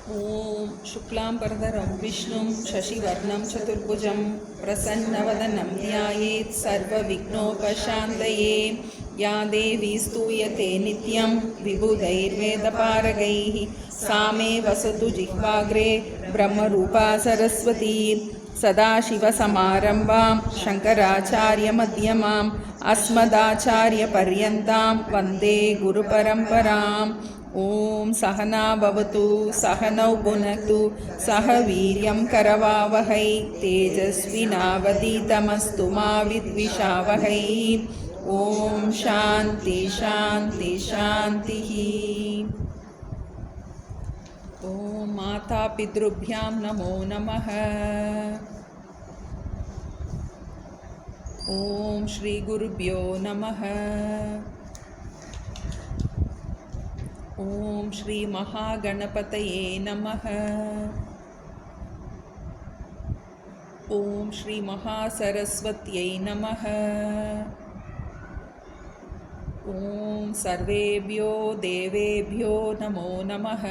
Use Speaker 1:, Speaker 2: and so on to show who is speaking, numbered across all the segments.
Speaker 1: ॐ शुक्लाम्बरधरं विष्णुं शशिवर्णं चतुर्भुजं प्रसन्नवदनं ध्यायेत् सर्वविघ्नोपशान्तये। या देवी स्तूयते नित्यं विबुधैर्वेदपारगैः सा मे वसतु जिह्वाग्रे ब्रह्मरूपा सरस्वती। सदाशिवसमारम्भां शङ्कराचार्यमध्यमाम् अस्मदाचार्यपर्यन्तां वन्दे गुरुपरम्पराम्। ॐ सहना भवतु सहनौ भुनक्तु सह वीर्यं करवावहै तेजस्विनावधीतमस्तु मा विद्विषावहै। ॐ शान्ति शान्ति शान्तिः। ॐ मातापितृभ्यां नमो नमः। ॐ श्रीगुरुभ्यो नमः। ॐ श्री महागणपतये नमः। ॐ श्री महासरस्वत्यै नमः। ॐ सर्वेभ्यो देवेभ्यो नमो नमः।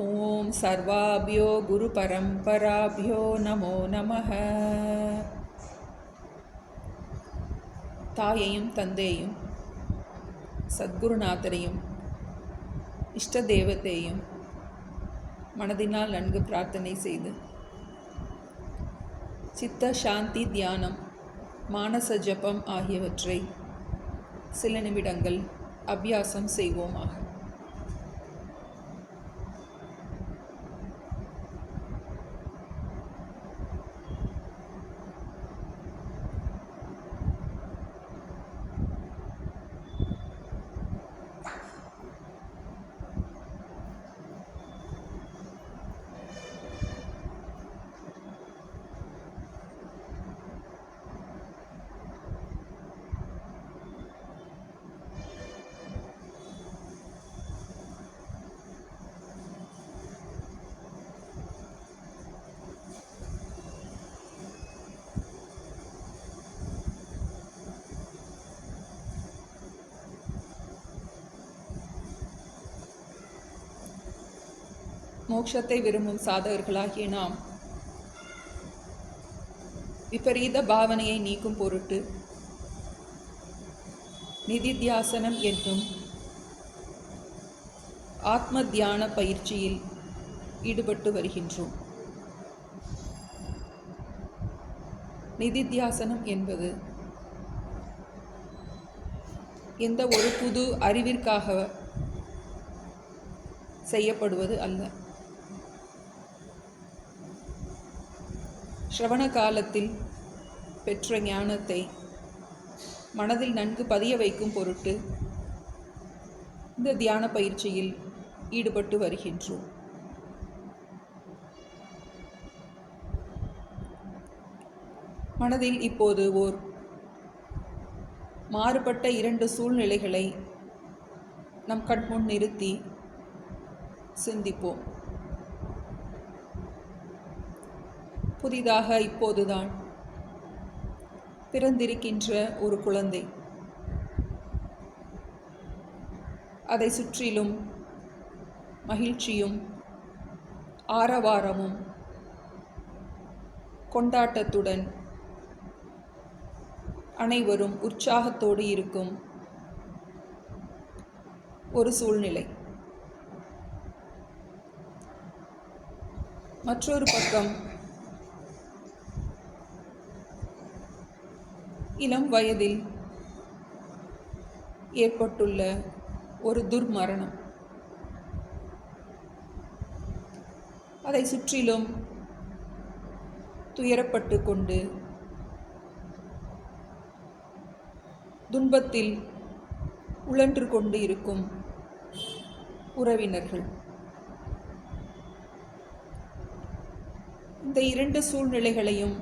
Speaker 1: ॐ सर्वाभ्यो गुरुपरम्पराभ्यो नमो नमः। தாயையும் தந்தையும் சத்குருநாதரையும் இஷ்ட தேவத்தையும் மனதினால் நன்கு பிரார்த்தனை செய்து சித்த சாந்தி தியானம் மானச ஜபம் ஆகியவற்றை சில நிமிடங்கள் அபியாசம் செய்வோமாக. மோட்சத்தை விரும்பும் சாதகர்களாகிய நாம் விபரீத பாவனையை நீக்கும் பொருட்டு நிதித்தியாசனம் என்னும் ஆத்ம தியான பயிற்சியில் ஈடுபட்டு வருகின்றோம். நிதித்தியாசனம் என்பது எந்த ஒரு புது அறிவிற்காக செய்யப்படுவது அல்ல. ஸ்ரவண காலத்தில் பெற்ற ஞானத்தை மனதில் நன்கு பதிய வைக்கும் பொருட்டு இந்த தியான பயிற்சியில் ஈடுபட்டு வருகின்றோம். மனதில் இப்போது ஓர் மாறுபட்ட இரண்டு சூழ்நிலைகளை நம் கண்முன் நிறுத்தி சிந்திப்போம். புதிதாக இப்போதுதான் பிறந்திருக்கின்ற ஒரு குழந்தை, அதை சுற்றிலும் மகிழ்ச்சியும் ஆரவாரமும் கொண்டாட்டத்துடன் அனைவரும் உற்சாகத்தோடு இருக்கும் ஒரு சூழ்நிலை. மற்றொரு பக்கம் இளம் வயதில் ஏற்பட்டுள்ள ஒரு துர்மரணம், அதை சுற்றிலும் துயரப்பட்டு கொண்டு துன்பத்தில் உழன்று கொண்டு இருக்கும் உறவினர்கள். இந்த இரண்டு சூழ்நிலைகளையும்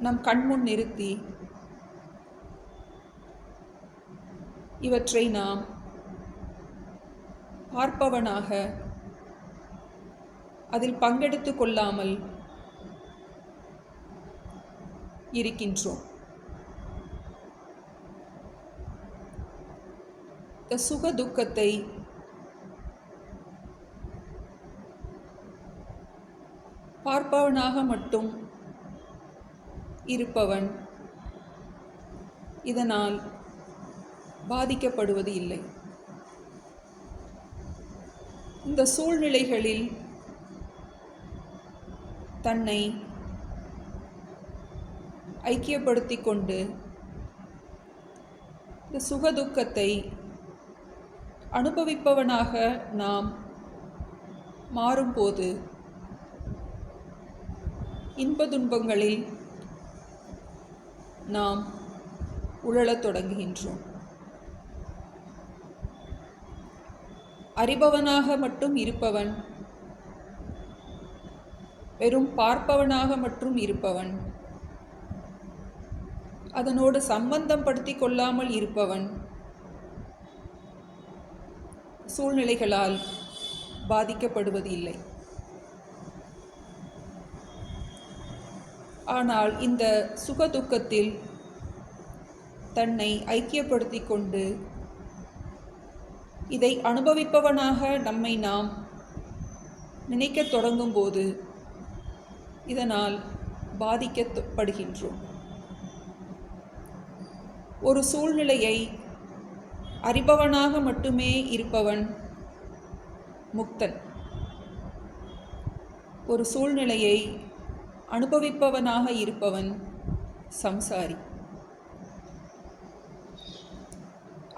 Speaker 1: நம் கண்முன் நிறுத்தி இவற்றை நாம் பார்ப்பவனாக அதில் பங்கெடுத்து கொள்ளாமல் இருக்கின்றோம். சுக துக்கத்தை பார்ப்பவனாக மட்டும் இருப்பவன் இதனால் பாதிக்கப்படுவது இல்லை. இந்த சூழ்நிலைகளில் தன்னை ஐக்கியப்படுத்தி கொண்டு இந்த சுகதுக்கத்தை அனுபவிப்பவனாக நாம் மாறும்போது இன்ப துன்பங்களில் நாம் உழலத் தொடங்குகின்றோம். அறிபவனாக மட்டும் இருப்பவன், வெறும் பார்ப்பவனாக மட்டும் இருப்பவன், அதனோடு சம்பந்தம் படுத்தி கொள்ளாமல் இருப்பவன் சூழ்நிலைகளால் பாதிக்கப்படுவது இல்லை. ஆனால் இந்த சுகதுக்கத்தில் தன்னை ஐக்கியப்படுத்தி கொண்டு இதை அனுபவிப்பவனாக நம்மை நாம் நினைக்கத் தொடங்கும்போது இதனால் பாதிக்கப்படுகின்றோம். ஒரு சூழ்நிலையை அறிபவனாக மட்டுமே இருப்பவன் முக்தன். ஒரு சூழ்நிலையை அனுபவிப்பவனாக இருப்பவன் சம்சாரி.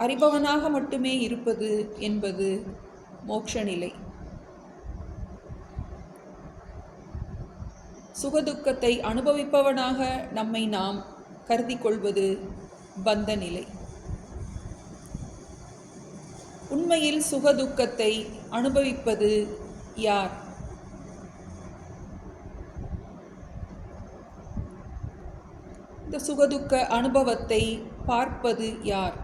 Speaker 1: அறிபவனாக மட்டுமே இருப்பது என்பது மோட்ச நிலை. சுகதுக்கத்தை அனுபவிப்பவனாக நம்மை நாம் கருதி கொள்வது பந்த நிலை. உண்மையில் சுகதுக்கத்தை அனுபவிப்பது யார்? இந்த சுகதுக்க அனுபவத்தை பார்ப்பது யார்?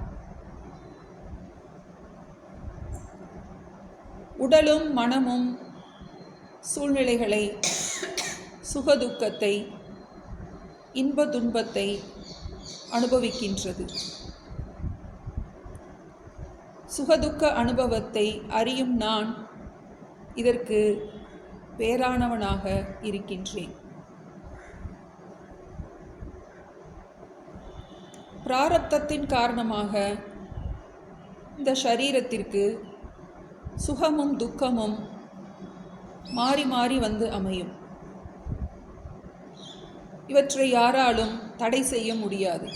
Speaker 1: உடலும் மனமும் சூழ்நிலைகளை, சுகதுக்கத்தை, இன்ப துன்பத்தை அனுபவிக்கின்றது. சுகதுக்க அனுபவத்தை அறியும் நான் இதற்கு பேரானவனாக இருக்கின்றேன். பிராரப்தத்தின் காரணமாக இந்த சரீரத்திற்கு சுகமும் துக்கமும் மாறி மாறி வந்து அமையும். இவற்றை யாராலும் தடை செய்ய முடியாது.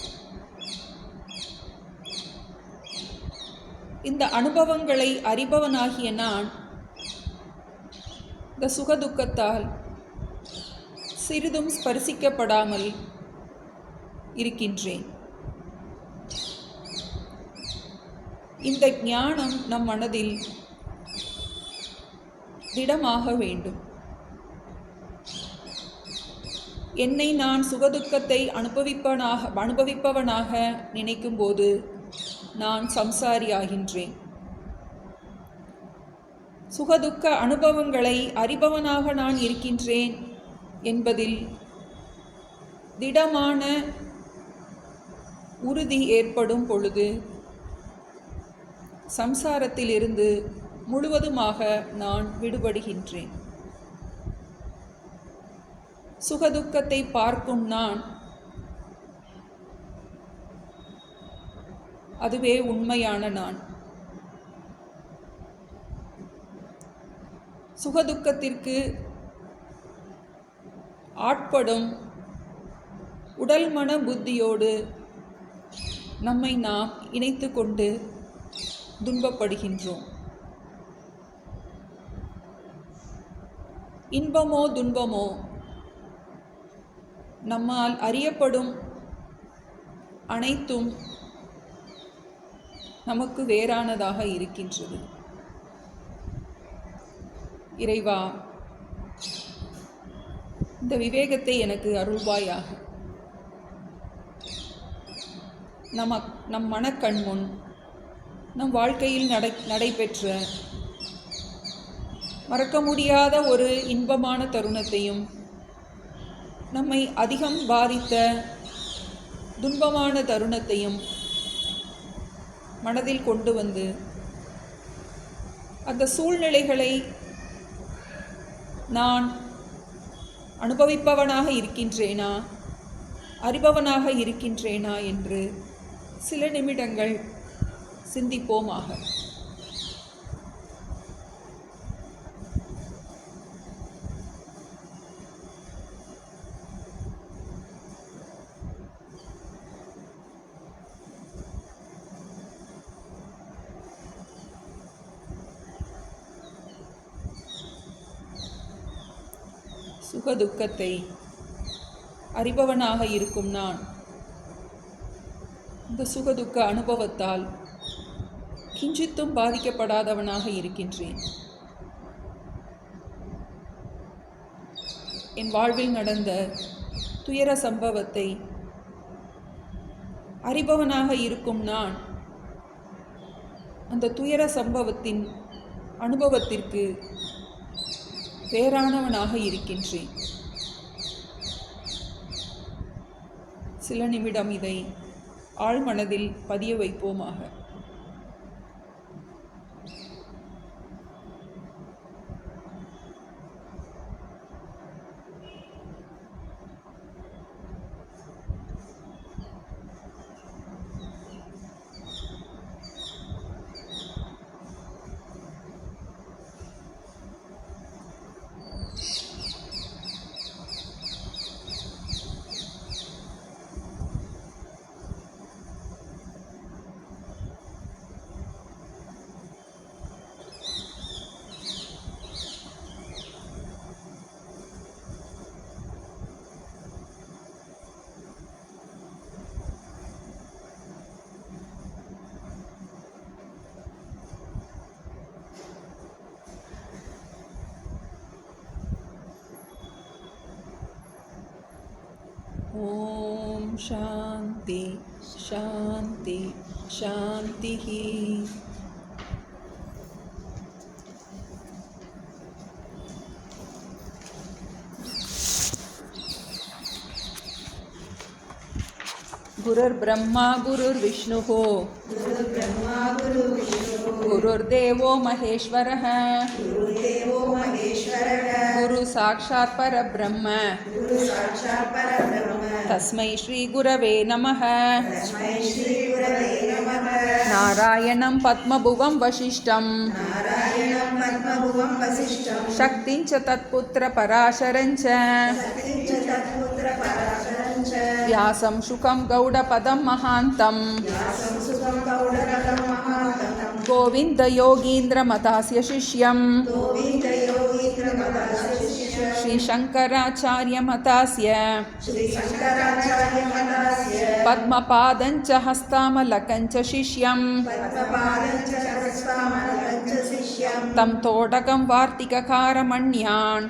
Speaker 1: இந்த அனுபவங்களை அறிபவனாகிய நான் இந்த சுகதுக்கத்தால் சிறிதும் ஸ்பர்சிக்கப்படாமல் இருக்கின்றேன். இந்த ஞானம் நம் மனதில் திடமாக வேண்டும். என்னை நான் சுகதுக்கத்தை அனுபவிப்பவனாக நினைக்கும்போது நான் சம்சாரியாகின்றேன். சுகதுக்க அனுபவங்களை அறிபவனாக நான் இருக்கின்றேன் என்பதில் திடமான உறுதி ஏற்படும் பொழுது சம்சாரத்திலிருந்து முழுவதுமாக நான் விடுபடுகின்றேன். சுகதுக்கத்தை பார்க்கும் நான், அதுவே உண்மையான நான். சுகதுக்கத்திற்கு ஆட்படும் உடல் மன புத்தியோடு நம்மை நாம் இணைத்து கொண்டு துன்பப்படுகின்றோம். இன்பமோ துன்பமோ நம்மால் அறியப்படும் அனைத்தும் நமக்கு வேறானதாக இருக்கின்றது. இறைவா, இந்த விவேகத்தை எனக்கு அருள்வாயாக. நம் மனக்கண் முன் நம் வாழ்க்கையில் நடைபெற்ற மறக்க முடியாத ஒரு இன்பமான தருணத்தையும், நம்மை அதிகம் பாதித்த துன்பமான தருணத்தையும் மனதில் கொண்டு வந்து அந்த சூழ்நிலைகளை நான் அனுபவிப்பவனாக இருக்கின்றேனா, அறிபவனாக இருக்கின்றேனா என்று சில நிமிடங்கள் சிந்திப்போமாக. சுகதுக்கத்தை அறிபவனாக இருக்கும் நான் இந்த சுகதுக்க அனுபவத்தால் கிஞ்சித்தும் பாதிக்கப்படாதவனாக இருக்கின்றேன். என் வாழ்வில் நடந்த துயர சம்பவத்தை அறிபவனாக இருக்கும் நான் அந்த துயர சம்பவத்தின் அனுபவத்திற்கு வேறானவனாக இருக்கின்றேன். சில நிமிடம் இதை ஆழ்மனதில் பதிய வைப்போமாக. ஓம் சாந்தி சாந்தி சாந்தி. குருர் பிரம்மா குருர் விஷ்ணுः குருர்தேவோ மகேஸ்வரः குரு சாக்ஷாத் பரபிரம்ம தஸ்மை ஸ்ரீ குரவே நமः. நாராயணம் பத்மபுவம் வசிஷ்டம் சக்திஞ்ச தத்புத்திர பராசரஞ்ச व्यासं शुकं गौडपदं महान्तं गोविन्दयोगीन्द्रमतास्य शिष्यं श्रीशङ्कराचार्यमतास्य पद्मपादं च हस्तामलकं च शिष्यं तं तोडकं वार्तिककारमण्यान्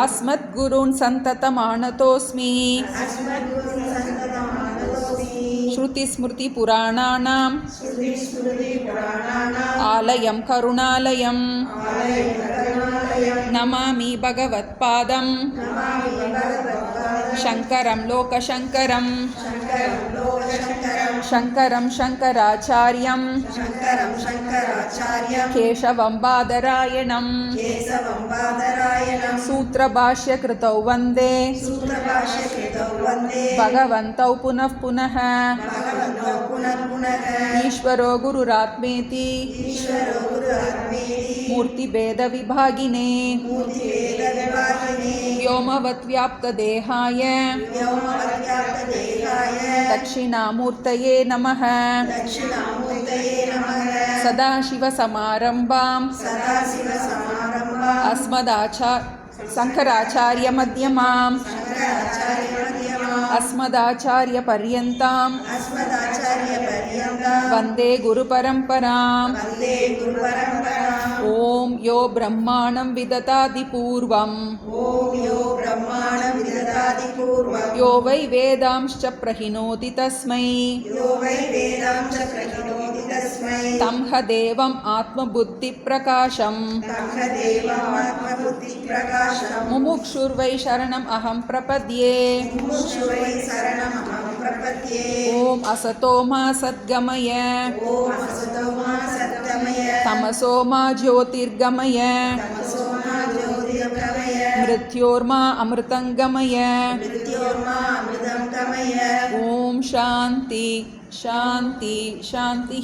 Speaker 1: अस्मद्गुरून् सन्ततमानतोऽस्मि. श्रुतिस्मृतिपुराणानाम् आलयं करुणालयं नमामि भगवत्पादं शङ्करं लोकशङ्करं शङ्करं शङ्कराचार्यं केशवं बादरायणं सूत्रभाष्यकृतौ वन्दे भगवन्तौ पुनः पुनः. ईश्वरो गुरुरात्मेति मूर्तिभेदविभागिने व्योमवद्व्याप्तदेहाय दक्षिणामूर्तये नमः. सदाशिवसमारम्भां शङ्कराचार्यमध्यमाम् अस्मदाचार्यपर्यन्तां वन्दे गुरुपरम्पराम्. ॐ यो ब्रह्माणं विदधाति पूर्वं यो वै वेदांश्च प्रहिणोति तस्मै तं ह देवम् आत्मबुद्धिप्रकाशम् मुमुक्षुर्वै शरणम् अहं प्रपद्ये ஓம் அசதோமா சத்கமய தமசோமா ஜோதிர்கமய மிருத்யோர்மா அமிர்தங்கமய ஓம் சாந்தி சாந்தி சாந்தி.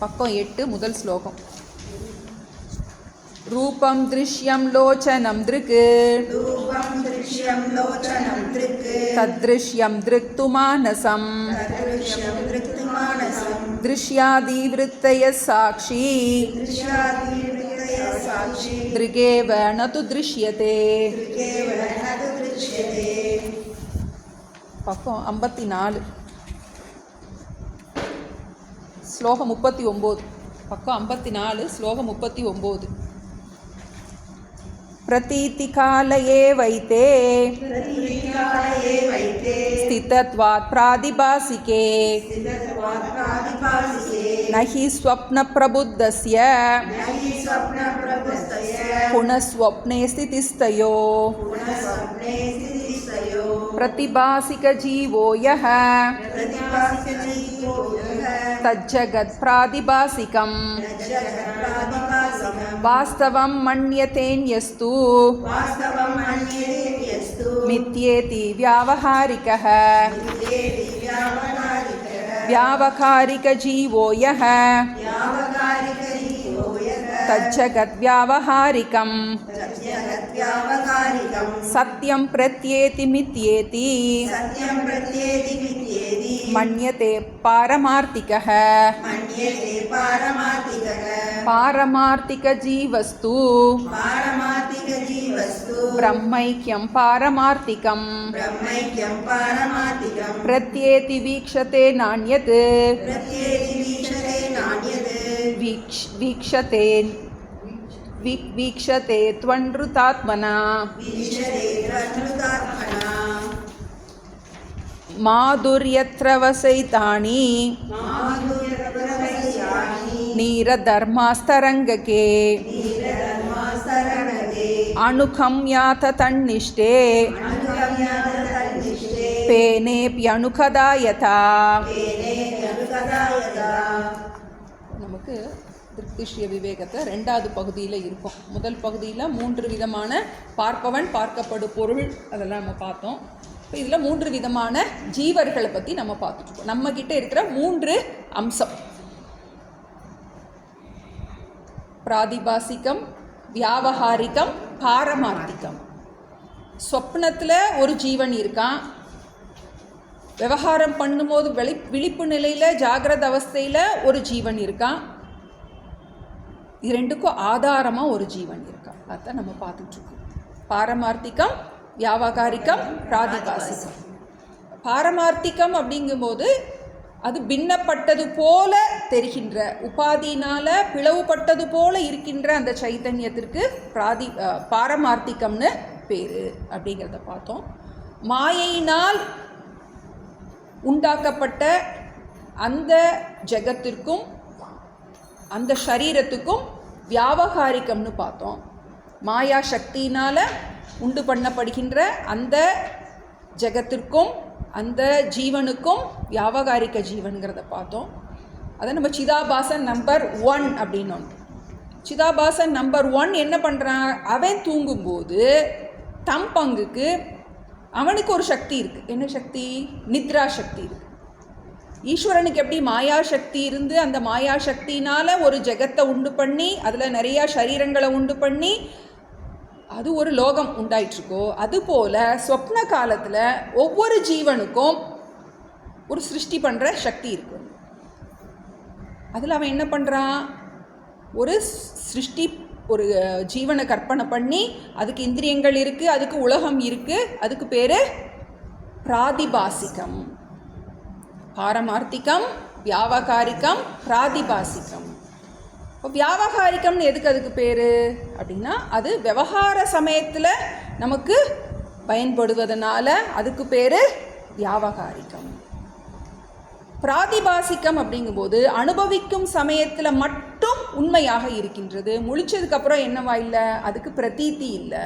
Speaker 1: பக்கம் 8 முதல் ஸ்லோகம். ரூபம் திருஷ்யம் லோச்சனம் திருக் தத்ருஷ்யம் திருக்து மானசம் திருஷ்யாதிவிருத்தய சாட்சி திருகேவ நது திருஷ்யதே. பக்கம் 54 ஸ்லோகம் 39. பக்கம் 54 ஸ்லோகம் 39. பிரதீதிகாலயே வைத்தே ஸ்திதத்வாத் பிராதிபாசிகே நஹி ஸ்வப்ன பிரபுத்தஸ்ய புனஸ்வப்னே ஸ்திதிஸ்தயோ பிரதிபாசிக ஜீவோ யஹ தஜ்ஜகத் பிராதிபாசிகம் வாஸ்தவம் மன்யதேன்யஸ்து மித்யேதி வியாவஹாரிகः வியாவகாரிக ஜீவோ யஹ தஜ்ஜகத் வியாவஹாரிகம் சத்யம் பிரத்யேதி மித்யேதி மன்யதே பாரமார்த்திகः பாரமார்த்திக ஜீவஸ்து பிரம்மைக்யம் பாரமார்த்திகம் பிரத்யேதி வீக்ஷதே நான்யத் வீக்ஷதே த்வன்ருதாத்மனா மாதுர்யத்ர வசைதானி நீரதர்மாஸ்தரங்ககே அனுகம்யாத தன்னிஷ்டே பேனேப்யனுகதாயதா. நமக்கு திருஷ்ய விவேகத்தை 2வது பகுதியில் இருக்கும். முதல் பகுதியில் 3 விதமான பார்ப்பவன் பார்க்கப்படும் பொருள் அதெல்லாம் நம்ம பார்த்தோம். இப்போ இதில் 3 விதமான ஜீவர்களை பற்றி நம்ம பார்த்துருக்கோம். நம்மக்கிட்ட இருக்கிற 3 அம்சம்: பிராதிபாசிகம், வியாவஹாரிகம், பாரமார்த்திகம். சொப்னத்தில் ஒரு ஜீவன் இருக்கான். விவகாரம் பண்ணும்போது விழிப்பு நிலையில் ஜாகிரத அவஸ்தையில் ஒரு ஜீவன் இருக்கான். இது 2க்கும் ஆதாரமாக ஒரு ஜீவன் இருக்கான். அதான் நம்ம பார்த்துட்ருக்கோம். பாரமார்த்திகம், வியாவகாரிகம், பிராதிபாசிகம். பாரமார்த்திகம் அப்படிங்கும்போது அது பின்னப்பட்டது போல தெரிகின்ற, உபாதியினால் பிளவுபட்டது போல இருக்கின்ற அந்த சைத்தன்யத்திற்கு பாரமார்த்திகம்னு பேர் அப்படிங்கிறத பார்த்தோம். மாயையினால் உண்டாக்கப்பட்ட அந்த ஜகத்திற்கும் அந்த ஷரீரத்துக்கும் வியாவகாரிகம்னு பார்த்தோம். மாயா சக்தியினால் உண்டு பண்ணப்படுகின்ற அந்த ஜகத்திற்கும் அந்த ஜீவனுக்கும் வியாவகாரிக ஜீவனுங்கிறத பார்த்தோம். அதை நம்ம சிதாபாசன் நம்பர் 1 அப்படின்னு. சிதாபாசன் நம்பர் 1 என்ன பண்ணுறான்? அவன் தூங்கும்போது தம் பங்குக்கு அவனுக்கு ஒரு சக்தி இருக்குது. என்ன சக்தி? நித்ரா சக்தி இருக்குது. ஈஸ்வரனுக்கு எப்படி மாயா சக்தி இருந்து அந்த மாயா சக்தினால் ஒரு ஜெகத்தை உண்டு பண்ணி அதில் நிறையா சரீரங்களை உண்டு பண்ணி அது ஒரு லோகம் உண்டாயிட்ருக்கோ, அதுபோல் சொப்ன காலத்தில் ஒவ்வொரு ஜீவனுக்கும் ஒரு சிருஷ்டி பண்ணுற சக்தி இருக்கு. அதில் அவன் என்ன பண்ணுறான்? ஒரு சிருஷ்டி, ஒரு ஜீவனை கற்பனை பண்ணி அதுக்கு இந்திரியங்கள் இருக்குது, அதுக்கு உலகம் இருக்குது. அதுக்கு பேர் பிராதிபாசிகம். பாரமார்த்திகம், வியாவகாரிகம், பிராதிபாசிகம். இப்போ வியாவகாரிகம்னு எதுக்கு அதுக்கு பேர் அப்படின்னா, அது விவகார சமயத்தில் நமக்கு பயன்படுவதனால அதுக்கு பேர் வியாவகாரிகம். பிராதிபாசிக்கம் அப்படிங்கும்போது அனுபவிக்கும் சமயத்தில் மட்டும் உண்மையாக இருக்கின்றது. முழிச்சதுக்கப்புறம் என்னவா இல்லை? அதுக்கு பிரதீதி இல்லை.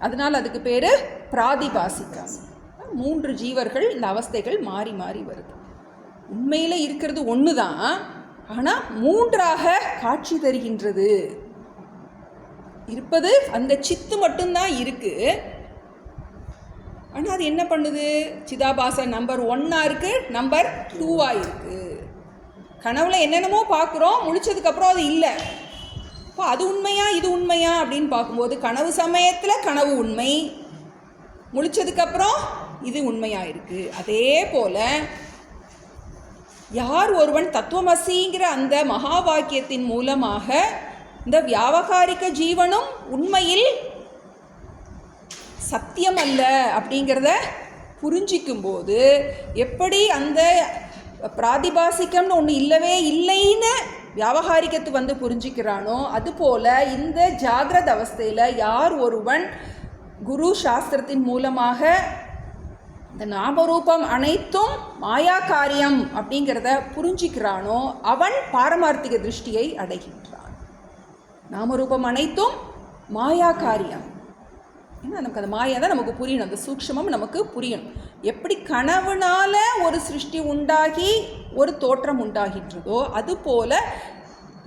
Speaker 1: அதனால் அதுக்கு பேர் பிராதிபாசிகம். 3 ஜீவர்கள், இந்த அவஸ்தைகள் மாறி மாறி வருது. உண்மையில் இருக்கிறது ஒன்று தான், ஆனால் 3ஆக காட்சி தருகின்றது. இருப்பது அந்த சித்து மட்டும்தான் இருக்கு. ஆனால் அது என்ன பண்ணுது? சிதாபாசன் நம்பர் 1 இருக்கு, நம்பர் 2 இருக்கு. கனவுல என்னென்னமோ பார்க்குறோம், முழிச்சதுக்கப்புறம் அது இல்லை. இப்போ அது உண்மையா இது உண்மையா அப்படின்னு பார்க்கும்போது கனவு சமயத்தில் கனவு உண்மை, முழிச்சதுக்கப்புறம் இது உண்மையாக இருக்குது. அதே போல் யார் ஒருவன் தத்துவமசிங்கிற அந்த மகா வாக்கியத்தின் மூலமாக இந்த வியாவகாரிக ஜீவனும் உண்மையில் சத்தியம் அல்ல அப்படிங்கிறத புரிஞ்சிக்கும்போது, எப்படி அந்த பிராதிபாசிக்கம்னு ஒன்று இல்லவே இல்லைன்னு வியாவகாரிக்கத்து புரிஞ்சிக்கிறானோ, அதுபோல் இந்த ஜாகிரத அவஸ்தையில் யார் ஒருவன் குரு சாஸ்திரத்தின் மூலமாக இந்த நாமரூபம் அனைத்தும் மாயா காரியம் அப்படிங்கிறத புரிஞ்சிக்கிறானோ அவன் பாரமார்த்திக திருஷ்டியை அடைகின்றான். நாமரூபம் அனைத்தும் மாயா காரியம். ஏன்னா நமக்கு அந்த மாயா தான் நமக்கு புரியணும், அந்த சூக்ஷ்மம் நமக்கு புரியணும். எப்படி கனவுனால ஒரு சிருஷ்டி உண்டாகி ஒரு தோற்றம் உண்டாகின்றதோ அதுபோல்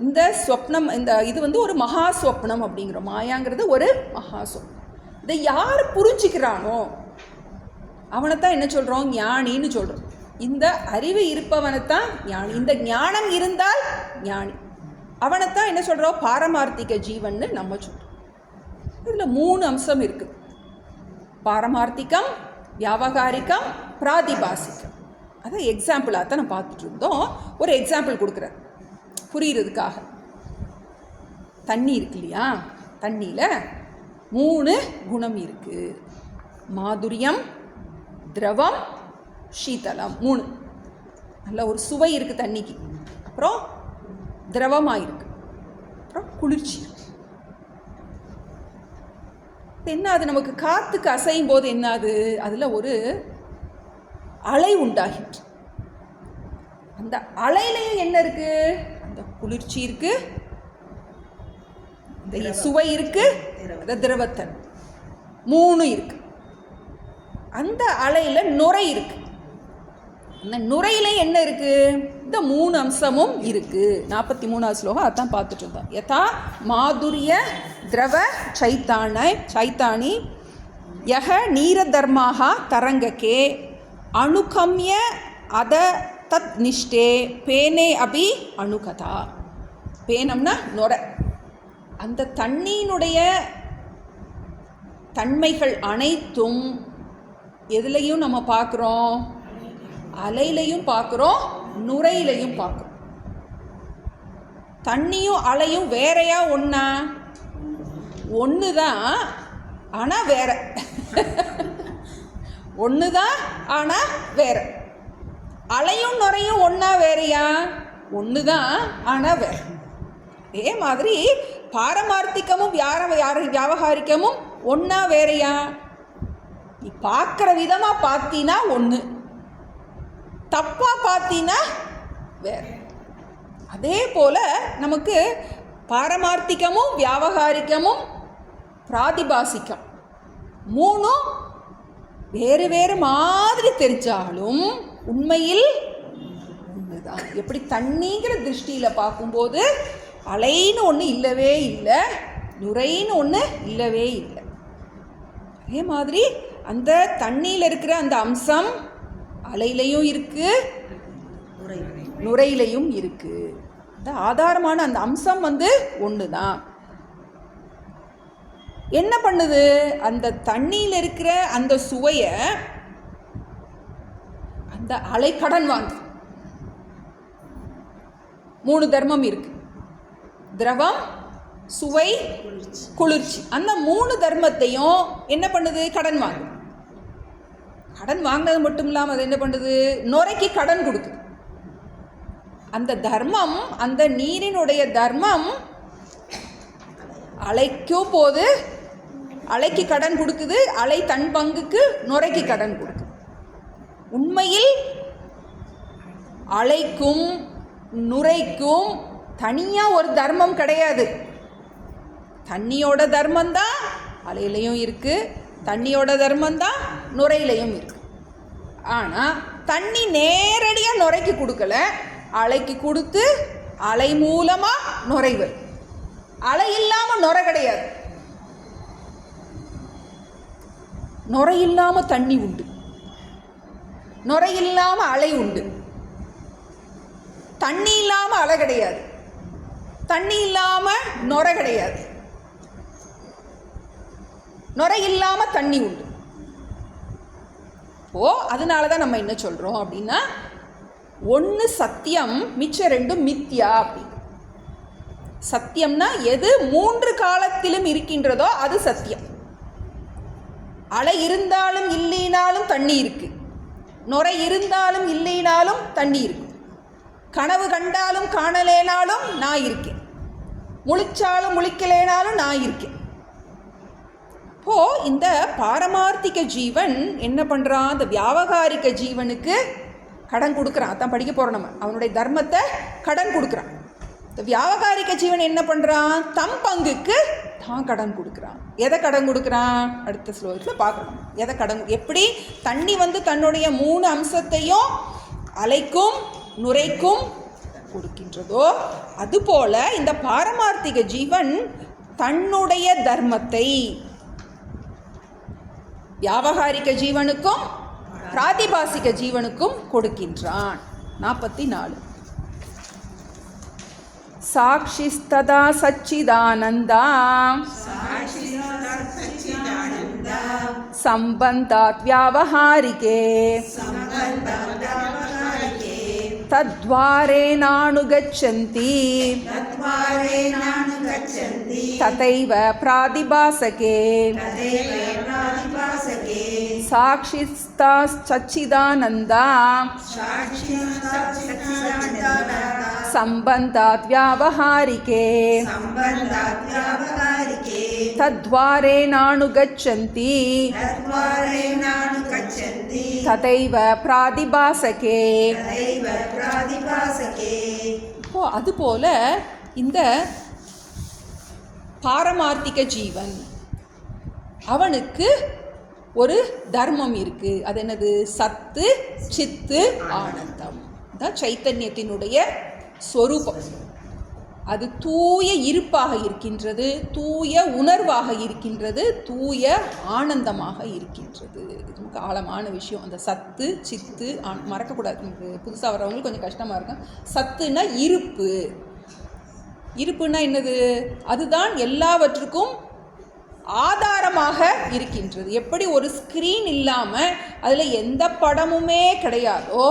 Speaker 1: இந்த ஸ்வப்னம், இந்த இது ஒரு மகா ஸ்வப்னம் அப்படிங்கிறோம். மாயாங்கிறது ஒரு மகா ஸ்வப்னம். இதை யார் புரிஞ்சிக்கிறானோ அவனைத்தான் என்ன சொல்கிறோம்? ஞானின்னு சொல்கிறோம். இந்த அறிவு இருப்பவனைத்தான் ஞானி. இந்த ஞானம் இருந்தால் ஞானி. அவனைத்தான் என்ன சொல்கிறோம்? பாரமார்த்திக ஜீவன்னு நம்ம சொல்கிறோம். இதில் 3 அம்சம் இருக்குது: பாரமார்த்திகம், வியாவகாரிகம், பிராதிபாசிகம். அதான் எக்ஸாம்பிளாக தான் நான் பார்த்துட்டு இருந்தோம். ஒரு எக்ஸாம்பிள் கொடுக்குறேன் புரிகிறதுக்காக. தண்ணி இருக்கு இல்லையா? தண்ணியில் 3 குணம் இருக்குது: மாதுரியம், திரவம், சீதளம். 3 நல்ல ஒரு சுவை இருக்குது தண்ணிக்கு. அப்புறம் திரவமாக இருக்குது, அப்புறம் குளிர்ச்சி. என்ன அது நமக்கு காற்றுக்கு அசையும் போது என்னது? அதில் ஒரு அலை உண்டாகிட்டு. அந்த அலையிலையும் என்ன இருக்குது? அந்த குளிர்ச்சி இருக்குது, இந்த சுவை இருக்குது, அந்த திரவத்தன் 3 இருக்குது. அந்த அலையில் நுரை இருக்குது. அந்த நுரையில என்ன இருக்குது? இந்த 3 அம்சமும் இருக்குது. 43வது ஸ்லோகம் அதான் பார்த்துட்டு இருந்தோம். யதா மாதுரிய திரவ சைத்தானி யஹ நீரதர்மாக தரங்ககே அணுகம்ய அத தத் நிஷ்டே பேனே அபி அணுகதா. பேனம்னா நுரை. அந்த தண்ணியினுடைய தன்மைகள் அனைத்தும் எதுலையும் நம்ம பார்க்குறோம்? அலையிலையும் பார்க்குறோம், நுரையிலையும் பார்க்குறோம். தண்ணியும் அலையும் வேறையா ஒன்றா? ஒன்று தான், ஆனால் வேற. ஒன்று தான், ஆனால் வேற. அலையும் நுரையும் ஒன்றா வேறையா? ஒன்று தான், ஆனால் வேற. அதே மாதிரி பாரமார்த்திகமும் வியாவகாரிக்கமும் ஒன்றா வேறையா? நீ பார்க்குற விதமாக பார்த்தீன்னா ஒன்று, தப்பாக பார்த்தீன்னா வேறு. அதே போல் நமக்கு பாரமார்த்திகமும் வியாவகாரிக்கமும் பிராதிபாசிக்கம் 3 வேறு வேறு மாதிரி தெரிஞ்சாலும் உண்மையில் ஒன்று தான். எப்படி தண்ணிங்கிற திருஷ்டியில் பார்க்கும்போது அலைன்னு ஒன்று இல்லவே இல்லை, நுரைன்னு ஒன்று இல்லவே இல்லை. அதே மாதிரி அந்த தண்ணியில் இருக்கிற அந்த அம்சம் அலையிலையும் இருக்குது, நுரையிலையும் இருக்குது. அந்த ஆதாரமான அந்த அம்சம் ஒன்று தான். என்ன பண்ணுது? அந்த தண்ணியில் இருக்கிற அந்த சுவையை அந்த அலை கடன் வாங்குது. 3 தர்மம் இருக்கு: திரவம், சுவை, குளிர்ச்சி. அந்த 3 தர்மத்தையும் என்ன பண்ணுது? கடன் வாங்குது. கடன் வாங்கினது மட்டும் இல்லாமல் அது என்ன பண்ணுது? நுரைக்கு கடன் கொடுக்குது. அந்த தர்மம், அந்த நீரினுடைய தர்மம் அலைக்கும் போது அலைக்கு கடன் கொடுக்குது, அலை தன் பங்குக்கு நுரைக்கு கடன் கொடுக்குது. உண்மையில் அலைக்கும் நுரைக்கும் தனியாக ஒரு தர்மம் கிடையாது. தண்ணியோட தர்மந்தான் அலையிலையும் இருக்குது, தண்ணியோட தர்மம் தான் நுரையிலையும் இருக்குது. ஆனால் தண்ணி நேரடியாக நுரைக்கு கொடுக்கல, அலைக்கு கொடுத்து அலை மூலமாக நுரைவு. அலை இல்லாமல் நுரை கிடையாது, நுரை இல்லாமல் தண்ணி உண்டு, நுரை இல்லாமல் அலை உண்டு. தண்ணி இல்லாமல் அலை கிடையாது, தண்ணி இல்லாமல் நுரை கிடையாது, நுரை இல்லாமல் தண்ணி உண்டு. அதனால தான் நம்ம என்ன சொல்கிறோம் அப்படின்னா, ஒன்று சத்தியம், மிச்ச ரெண்டும் மித்யா அப்படின்னு. சத்தியம்னா எது 3 காலத்திலும் இருக்கின்றதோ அது சத்தியம். அலை இருந்தாலும் இல்லைனாலும் தண்ணி இருக்கு, நுரை இருந்தாலும் இல்லைனாலும் தண்ணி இருக்கு, கனவு கண்டாலும் காணலேனாலும் நான் இருக்கேன், முழிச்சாலும் முழிக்கலேனாலும் நான் இருக்கேன். இந்த பாரமார்த்திக ஜீவன் என்ன பண்ணுறான், அந்த வியாவகாரிக ஜீவனுக்கு கடன் கொடுக்குறான். அதான் படிக்க போகிறோம் நம்ம. அவனுடைய தர்மத்தை கடன் கொடுக்குறான். இந்த வியாவகாரிக ஜீவன் என்ன பண்ணுறான், தம் பங்குக்கு தான் கடன் கொடுக்குறான். எதை கடன் கொடுக்குறான் அடுத்த ஸ்லோகத்தில் பார்க்கணும். எதை கடன், எப்படி தண்ணி தன்னுடைய 3 அம்சத்தையும் அலைக்கும் நுரைக்கும் கொடுக்கின்றதோ அதுபோல இந்த பாரமார்த்திக ஜீவன் தன்னுடைய தர்மத்தை வியாவகாரிக ஜீவனுக்கும் பிராதிபாசிக ஜீவனுக்கும் கொடுக்கின்றான். 44 சாக்ஷிஸ்ததா சச்சிதானந்தா சம்பந்தாத் வியாவகாரிகே தத்வாரேனானுகச்சந்தி ததைவ பிராதிபாசகே சாக்ஷிஸ்தச்சிதானந்தா சம்பந்தாத் வியாவகாரிகே தத்வாரேனானுகச்சந்தி ததைவ பிராதிபாசகே. அதுபோல இந்த பாரமார்த்திக ஜீவன் அவனுக்கு ஒரு தர்மம் இருக்கு. அது என்னது, சத்து சித்து ஆனந்தம். தான் சைத்தன்யத்தினுடைய ஸ்வரூபம். அது தூய இருப்பாக இருக்கின்றது, தூய உணர்வாக இருக்கின்றது, தூய ஆனந்தமாக இருக்கின்றது. இது நமக்கு ஆழமான விஷயம். அந்த சத்து சித்து மறக்கக்கூடாது. நமக்கு புதுசாக வரவங்களுக்கு கொஞ்சம் கஷ்டமாக இருக்கும். சத்துனா இருப்பு, இருப்புன்னா என்னது, அதுதான் எல்லாவற்றுக்கும் ஆதாரமாக இருக்கின்றது. எப்படி ஒரு ஸ்க்ரீன் இல்லாமல் அதில் எந்த படமுமே கிடையாதோ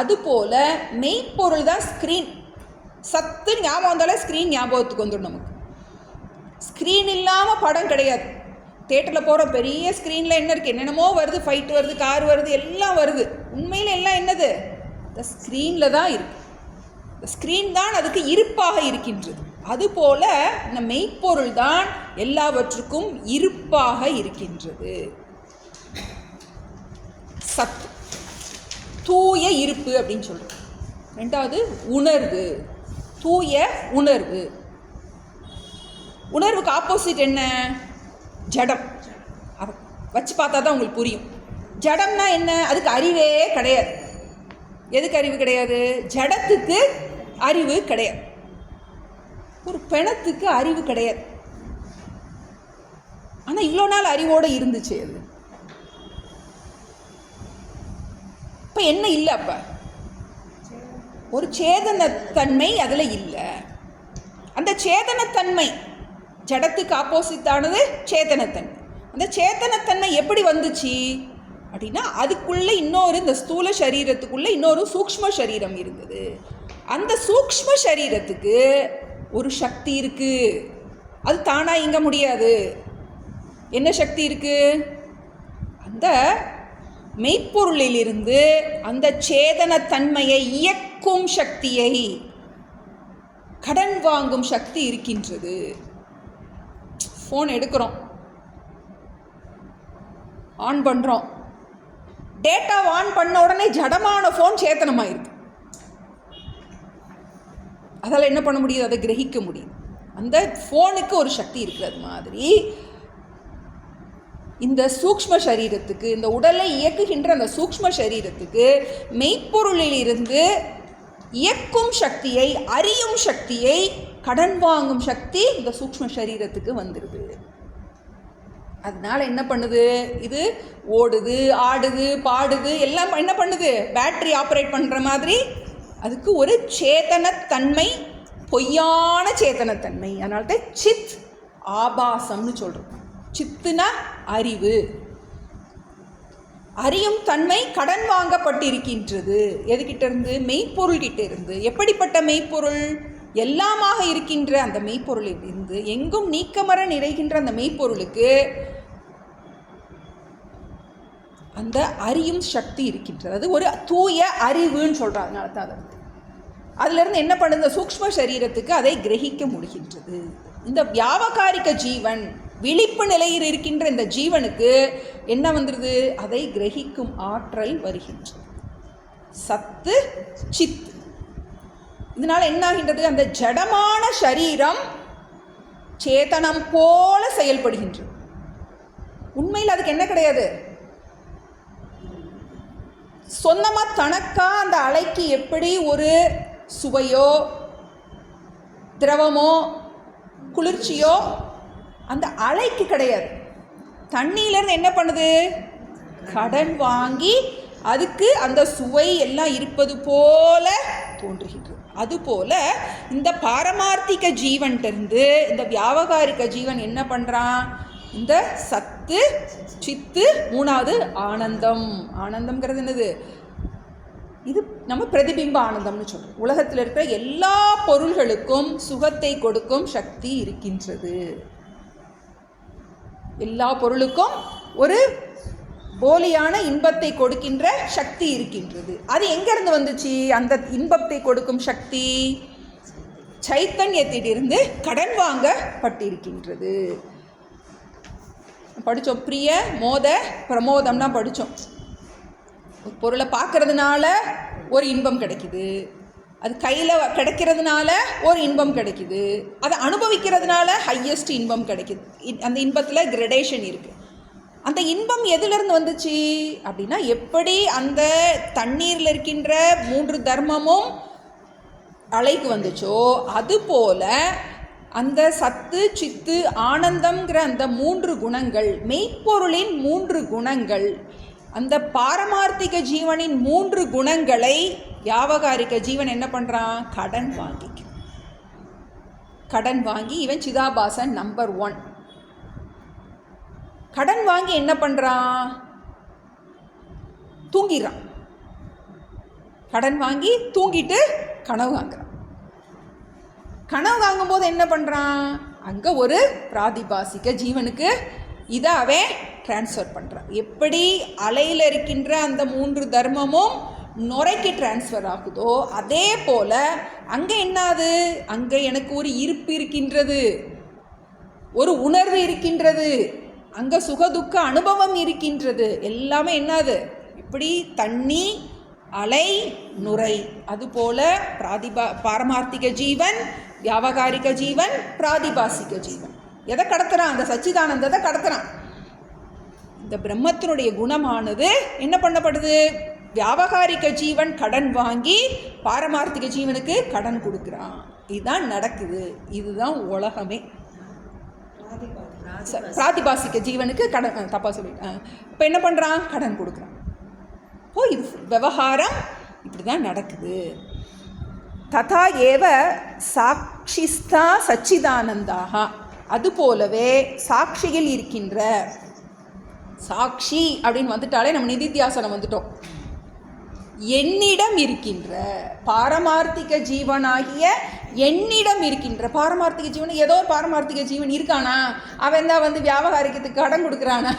Speaker 1: அதுபோல் மெய்ப்பொருள் தான் ஸ்க்ரீன். சத்து ஞாபகம் வந்தாலே ஸ்க்ரீன் ஞாபகத்துக்கு வந்துடும் நமக்கு. ஸ்க்ரீன் இல்லாமல் படம் கிடையாது. தேட்டரில் போகிற பெரிய ஸ்க்ரீனில் என்ன இருக்குது, என்னென்னமோ வருது, ஃபைட் வருது, கார் வருது, எல்லாம் வருது. உண்மையில் எல்லாம் என்னது, இந்த ஸ்க்ரீனில் தான் இருக்குது. இந்த ஸ்க்ரீன் தான் அதுக்கு இருப்பாக இருக்கின்றது. அதுபோல் இந்த மெய்ப்பொருள் தான் எல்லாவற்றுக்கும் இருப்பாக இருக்கின்றது. சத்து தூய இருப்பு அப்படின்னு சொல்கிறோம். ரெண்டாவது உணர்வு, தூய உணர்வு. உணர்வுக்கு ஆப்போசிட் என்ன, ஜடம். வச்சு பார்த்தா தான் உங்களுக்கு புரியும். ஜடம்னா என்ன, அதுக்கு அறிவே கிடையாது. எதுக்கு அறிவு கிடையாது, ஜடத்துக்கு அறிவு கிடையாது. ஒரு பிணத்துக்கு அறிவு கிடையாது. ஆனால் இவ்வளோ நாள் அறிவோடு இருந்துச்சு. அது இப்போ என்ன இல்லை, அப்போ ஒரு சேதனத்தன்மை அதில் இல்லை. அந்த சேதனத்தன்மை ஜடத்துக்கு ஆப்போசிட்டானது சேதனத்தன்மை. அந்த சேதனத்தன்மை எப்படி வந்துச்சு அப்படின்னா, அதுக்குள்ளே இன்னொரு, இந்த ஸ்தூல சரீரத்துக்குள்ளே இன்னொரு சூக்ஷ்ம சரீரம் இருந்தது. அந்த சூக்ஷ்ம சரீரத்துக்கு ஒரு சக்தி இருக்குது. அது தானாக இயங்க முடியாது. என்ன சக்தி இருக்குது, அந்த மெய்ப்பொருளிலிருந்து அந்த சேதனத்தன்மையை இயக்கும் சக்தியை, கடன் வாங்கும் சக்தி இருக்கின்றது. ஃபோன் எடுக்கிறோம், ஆன் பண்ணுறோம், டேட்டா ஆன் பண்ண உடனே ஜடமான ஃபோன் சேத்தனமாயிருக்கு. அதால் என்ன பண்ண முடியுது, அதை கிரகிக்க முடியுது. அந்த ஃபோனுக்கு ஒரு சக்தி இருக்கிறது மாதிரி இந்த சூக்ஷ்ம சரீரத்துக்கு, இந்த உடலை இயக்குகின்ற அந்த சூக்ஷ்ம சரீரத்துக்கு மெய்ப்பொருளிலிருந்து இயக்கும் சக்தியை, அறியும் சக்தியை, கடன் வாங்கும் சக்தி இந்த சூக்ஷ்ம சரீரத்துக்கு வந்துடுது. அதனால என்ன பண்ணுது, இது ஓடுது, ஆடுது, பாடுது, எல்லாம் என்ன பண்ணுது, பேட்டரி ஆப்ரேட் பண்ணுற மாதிரி அதுக்கு ஒரு சேதனத்தன்மை, பொய்யான சேதனத்தன்மை. அதனால தான் சித் ஆபாசம்னு சொல்கிறோம். சித்துனா அறிவு, அறியும் தன்மை கடன் வாங்கப்பட்டிருக்கின்றது. எதுகிட்ட இருந்து? மெய்ப்பொருள்கிட்ட இருந்து. எப்படிப்பட்ட மெய்ப்பொருள்? எல்லாமாக இருக்கின்ற அந்த மெய்ப்பொருளில் இருந்து, எங்கும் நீக்கமர நிறைகின்ற அந்த மெய்ப்பொருளுக்கு அந்த அறியும் சக்தி இருக்கின்றது. அது ஒரு தூய அறிவுன்னு சொல்கிறாங்க. அதனால தான் அது அதிலிருந்து என்ன பண்ணுது, சூக்ஷ்ம சரீரத்துக்கு அதை கிரகிக்க முடிகின்றது. இந்த வியாவகாரிக ஜீவன், விழிப்பு நிலையில் இருக்கின்ற இந்த ஜீவனுக்கு என்ன வந்துடுது, அதை கிரகிக்கும் ஆற்றல் வருகின்றது. சத்து சித். இதனால் என்ன ஆகின்றது, அந்த ஜடமான சரீரம் சேதனம் போல செயல்படுகின்றது. உண்மையில் அதுக்கு என்ன கிடையாது, சொந்தமாக தனக்கா அந்த அலைக்கு எப்படி ஒரு சுவையோ திரவமோ குளிர்ச்சியோ அந்த அலைக்கு கிடையாது. தண்ணியிலேருந்து என்ன பண்ணுது, கடன் வாங்கி அதுக்கு அந்த சுவை எல்லாம் இருப்பது போல தோன்றுகின்றது. அதுபோல இந்த பாரமார்த்திக ஜீவன்கிட்டருந்து இந்த வியாவகாரிக ஜீவன் என்ன பண்ணுறான், இந்த சத்து சித்து, மூணாவது ஆனந்தம். ஆனந்தம்ங்கிறது என்னது, இது நம்ம பிரதிபிம்ப ஆனந்தம்னு சொல்கிறோம். உலகத்தில் இருக்கிற எல்லா பொருள்களுக்கும் சுகத்தை கொடுக்கும் சக்தி இருக்கின்றது. எல்லா பொருளுக்கும் ஒரு போலியான இன்பத்தை கொடுக்கின்ற சக்தி இருக்கின்றது. அது எங்கேருந்து வந்துச்சு, அந்த இன்பத்தை கொடுக்கும் சக்தி சைத்தன்யத்திலிருந்து கடன் வாங்கப்பட்டிருக்கின்றது. படித்தோம், பிரிய மோத பிரமோதம்னா படித்தோம். ஒரு பொருளை பார்க்கறதுனால ஒரு இன்பம் கிடைக்குது, அது கையில் கிடைக்கிறதுனால ஒரு இன்பம் கிடைக்குது, அதை அனுபவிக்கிறதுனால ஹையஸ்ட் இன்பம் கிடைக்குது. அந்த இன்பத்தில் கிரடேஷன் இருக்குது. அந்த இன்பம் எதிலிருந்து வந்துச்சு அப்படின்னா, எப்படி அந்த தண்ணீரில் இருக்கின்ற 3 தர்மமும் அலைக்கு வந்துச்சோ அதுபோல் அந்த சத்து சித்து ஆனந்தம்ங்கிற அந்த 3 குணங்கள், மெய்ப்பொருளின் 3 குணங்கள், அந்த பாரமார்த்திக ஜீவனின் 3 குணங்களை வியாவகாரிக ஜீவன் என்ன பண்ணுறான், கடன் வாங்கிக்க. கடன் வாங்கி இவன் சிதாபாசன் நம்பர் 1. கடன் வாங்கி என்ன பண்ணுறான், தூங்கிடுறான். கடன் வாங்கி தூங்கிட்டு கனவு வாங்குறான். கனவு வாங்கும்போது என்ன பண்ணுறான், அங்கே ஒரு பிராதிபாசிக ஜீவனுக்கு இதை அவன் டிரான்ஸ்ஃபர் பண்ணுறான். எப்படி அலையில் இருக்கின்ற அந்த 3 தர்மமும் நுரைக்கு டிரான்ஸ்ஃபர் ஆகுதோ அதே போல் அங்கே என்னாது, அங்கே எனக்கு ஒரு இருப்பு இருக்கின்றது, ஒரு உணர்வு இருக்கின்றது, அங்கே சுகதுக்க அனுபவம் இருக்கின்றது. எல்லாமே என்னது, இப்படி தண்ணி அலை நுரை. அதுபோல் பாரமார்த்திக ஜீவன், வியாவகாரிக ஜீவன், பிராதிபாசிக ஜீவன் எதை கடத்துறான், அந்த சச்சிதானந்தத்தை கடத்துறான். இந்த பிரம்மத்தினுடைய குணமானது என்ன பண்ணப்படுது, வியாவகாரிக ஜீவன் கடன் வாங்கி பாரமார்த்திக ஜீவனுக்கு கடன் கொடுக்குறான். இதுதான் நடக்குது. இதுதான் உலகமே. பிராதிபாசிக ஜீவனுக்கு கடன், தப்பா சொல்லிட்டேன். இப்போ என்ன பண்ணுறான், கடன் கொடுக்குறான். ஓ, இது விவகாரம் இப்படி தான் நடக்குது. ததா ஏவ சாட்சிஸ்தா சச்சிதானந்தாக. அதுபோலவே சாட்சியில் இருக்கின்ற, சாட்சி அப்படின்னு வந்துட்டாலே நம்ம நிதித்தியாசனம் வந்துட்டோம். என்னிடம் இருக்கின்ற பாரமார்த்திக ஜீவனாகிய என்னிடம் இருக்கின்ற பாரமார்த்திக ஜீவன், ஏதோ ஒரு பாரமார்த்திக ஜீவன் இருக்கானா, அவன் தான் வந்து வியாவகாரிக்கத்துக்கு கடன் கொடுக்குறானா.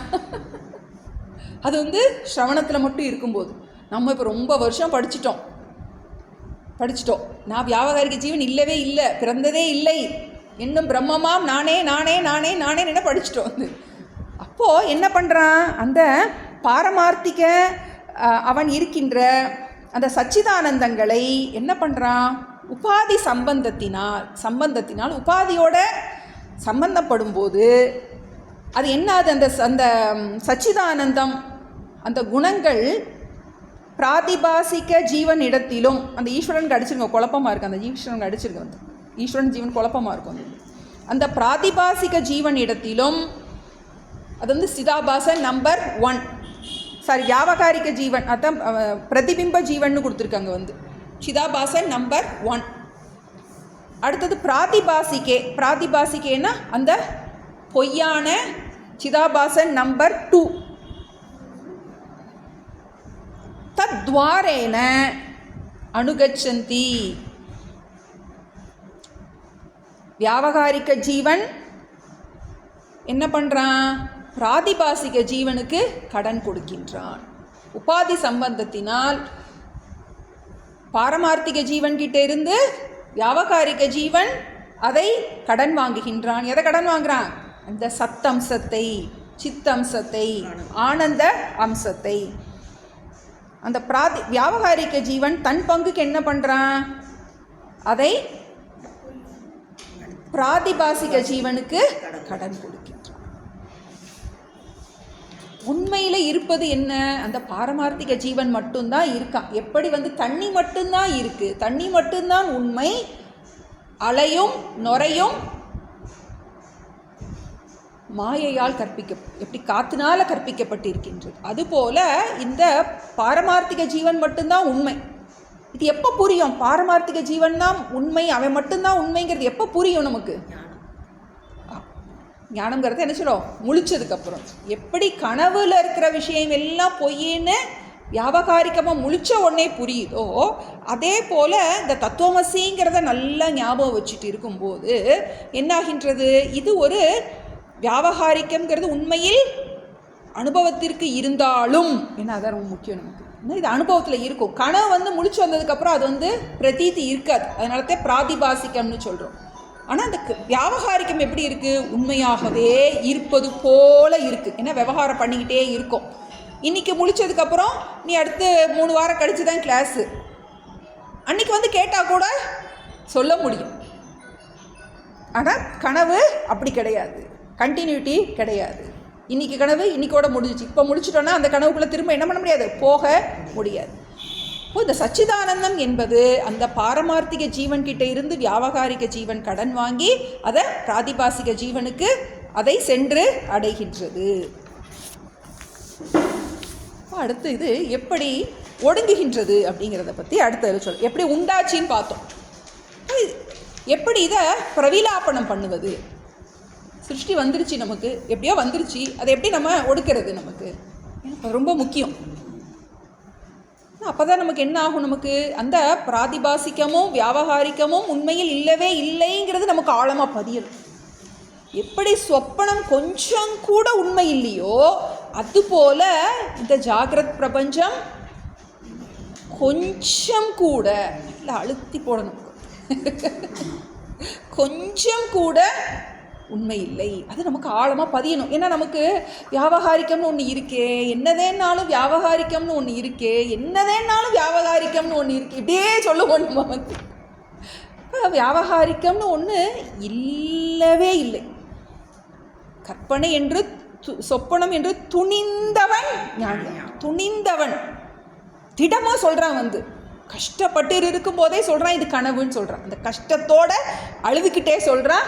Speaker 1: அது ஸ்ரவணத்தில் மட்டும் இருக்கும்போது. நம்ம இப்போ ரொம்ப வருஷம் படிச்சிட்டோம். நான் வியாவகாரிக ஜீவன் இல்லவே இல்லை, பிறந்ததே இல்லை, இன்னும் பிரம்மமாம் நானே நானே நானே நானே என்ன படிச்சிட்டோம். அப்போது என்ன பண்ணுறான், அந்த பாரமார்த்திக அவன் இருக்கின்ற அந்த சச்சிதானந்தங்களை என்ன பண்ணுறான், உபாதி சம்பந்தத்தினால் உபாதியோட சம்பந்தப்படும் போது அது என்ன, அது அந்த அந்த சச்சிதானந்தம் அந்த குணங்கள் பிராதிபாசிக ஜீவன் இடத்திலும், அந்த ஈஸ்வரனுக்கு அடிச்சிருங்க குழப்பமாக இருக்குது, அந்த ஈஸ்வரனுக்கு அடிச்சிருக்க வந்து ஈஸ்வரன் ஜீவன் குழப்பமாக இருக்கும். அந்த பிராதிபாசிக ஜீவன் இடத்திலும் அது வந்து சிதாபாசன் நம்பர் 1, சாரி வியாவகாரிக ஜீவன், அதான் பிரதிபிம்ப ஜீவன் கொடுத்துருக்காங்க வந்து சிதாபாசன் நம்பர் 1. அடுத்தது பிராதிபாசிகேன்னா அந்த பொய்யான சிதாபாசன் நம்பர் 2. தத்வாரேன அனுகச்சந்தி. வியாவகாரிக ஜீவன் என்ன பண்ணுறான், பிராதிபாசிக ஜீவனுக்கு கடன் கொடுக்கின்றான். உபாதி சம்பந்தத்தினால் பாரமார்த்திக ஜீவன் கிட்ட இருந்து வியாவகாரிக ஜீவன் அதை கடன் வாங்குகின்றான். எதை கடன் வாங்குறான், அந்த சத்தம்சத்தை, சித்தம்சத்தை, ஆனந்த அம்சத்தை. அந்த வியாவகாரிக ஜீவன் தன் பங்குக்கு என்ன பண்ணுறான், அதை பிராதிபாசிக ஜீவனுக்கு கடன் கொடுக்கின்றான். உண்மையில் இருப்பது என்ன, அந்த பாரமார்த்திக ஜீவன் மட்டும்தான் இருக்கான். எப்படி வந்து தண்ணி மட்டும்தான் இருக்கு, தண்ணி மட்டும்தான் உண்மை, அலையும் நுரையும் மாயையால் எப்படி காத்தினால கற்பிக்கப்பட்டிருக்கின்றது. அதுபோல இந்த பாரமார்த்திக ஜீவன் மட்டும்தான் உண்மை. இது எப்போ புரியும், பாரமார்த்திக ஜீவன் தான் உண்மை, அவன் மட்டும்தான் உண்மைங்கிறது எப்போ புரியும் நமக்கு, ஞானம்ங்கிறது என்ன சொல்லும், முழிச்சதுக்கப்புறம். எப்படி கனவுல இருக்கிற விஷயம் எல்லாம் பொய்ன்னு வியாபகாரிகமாக முழிச்ச உடனே புரியுதோ, அதே போல் இந்த தத்துவமசிங்கிறத நல்லா ஞாபகம் வச்சுட்டு இருக்கும்போது என்னாகின்றது, இது ஒரு வியாபகாரிக்கம்ங்கிறது உண்மையில் அனுபவத்திற்கு இருந்தாலும் என்ன, அதான் ரொம்ப முக்கியம் நமக்கு. இது அனுபவத்தில் இருக்கும். கனவு வந்து முழிச்சு வந்ததுக்கப்புறம் அது வந்து பிரதீதி இருக்காது, அதனால பிராதிபாசிக்கம்னு சொல்கிறோம். ஆனால் அந்த வியாபகாரிக்கம் எப்படி இருக்குது, உண்மையாகவே இருப்பது போல இருக்குது. ஏன்னா விவகாரம் பண்ணிக்கிட்டே இருக்கும். இன்றைக்கி முழிச்சதுக்கப்புறம் நீ அடுத்து 3 வாரம் கழித்து தான் கிளாஸு, அன்றைக்கி வந்து கேட்டால் கூட சொல்ல முடியும். ஆனால் கனவு அப்படி கிடையாது, கண்டினியூட்டி கிடையாது. இன்றைக்கி கனவு இன்றைக்கோட முடிஞ்சிச்சு, இப்போ முடிச்சிட்டோன்னா அந்த கனவுக்குள்ளே திரும்ப என்ன பண்ண முடியாது, போக முடியாது. இந்த சச்சிதானந்தம் என்பது அந்த பாரமார்த்திக ஜீவன் கிட்ட இருந்து வியாவகாரிக ஜீவன் கடன் வாங்கி அதை பிராதிபாசிக ஜீவனுக்கு அதை சென்று அடைகின்றது. அடுத்து இது எப்படி ஒடுங்குகின்றது அப்படிங்கிறத பற்றி அடுத்த சொல். எப்படி உண்டாச்சின்னு பார்த்தோம், எப்படி இதை பிரவிலாப்பனம் பண்ணுவது. சிருஷ்டி வந்துருச்சு, நமக்கு எப்படியோ வந்துருச்சு, அதை எப்படி நம்ம ஒடுக்கிறது, நமக்கு ரொம்ப முக்கியம். அப்போ தான் நமக்கு என்ன ஆகும், நமக்கு அந்த பிராதிபாசிக்கமும் வியாவகாரிக்கமும் உண்மையில் இல்லவே இல்லைங்கிறது நமக்கு ஆழமாக பதியணும். எப்படி சொப்பனம் கொஞ்சம் கூட உண்மை இல்லையோ அதுபோல இந்த ஜாகிரத் பிரபஞ்சம் கொஞ்சம் கூட, இல்லை அழுத்தி போடணும், கொஞ்சம் கூட உண்மை இல்லை. அது நமக்கு ஆழமாக பதியணும். ஏன்னா நமக்கு வியாவகாரிக்கம்னு ஒன்று இருக்கே, என்னதேனாலும் வியாவகாரிக்கம்னு ஒன்று இருக்கே, என்னதேனாலும் வியாவகாரிக்கம்னு ஒன்று இருக்கு, இப்படியே சொல்லுவோம் நம்ம வந்து. வியாவகாரிக்கம்னு ஒன்று இல்லவே இல்லை. கற்பனை என்று சொப்பனம் என்று துணிந்தவன் ஞானி, துணிந்தவன் திடமாக சொல்கிறான், வந்து கஷ்டப்பட்டு இருக்கும் போதே சொல்கிறான் இது கனவுன்னு சொல்கிறான். அந்த கஷ்டத்தோட அழுதுகிட்டே சொல்கிறான்,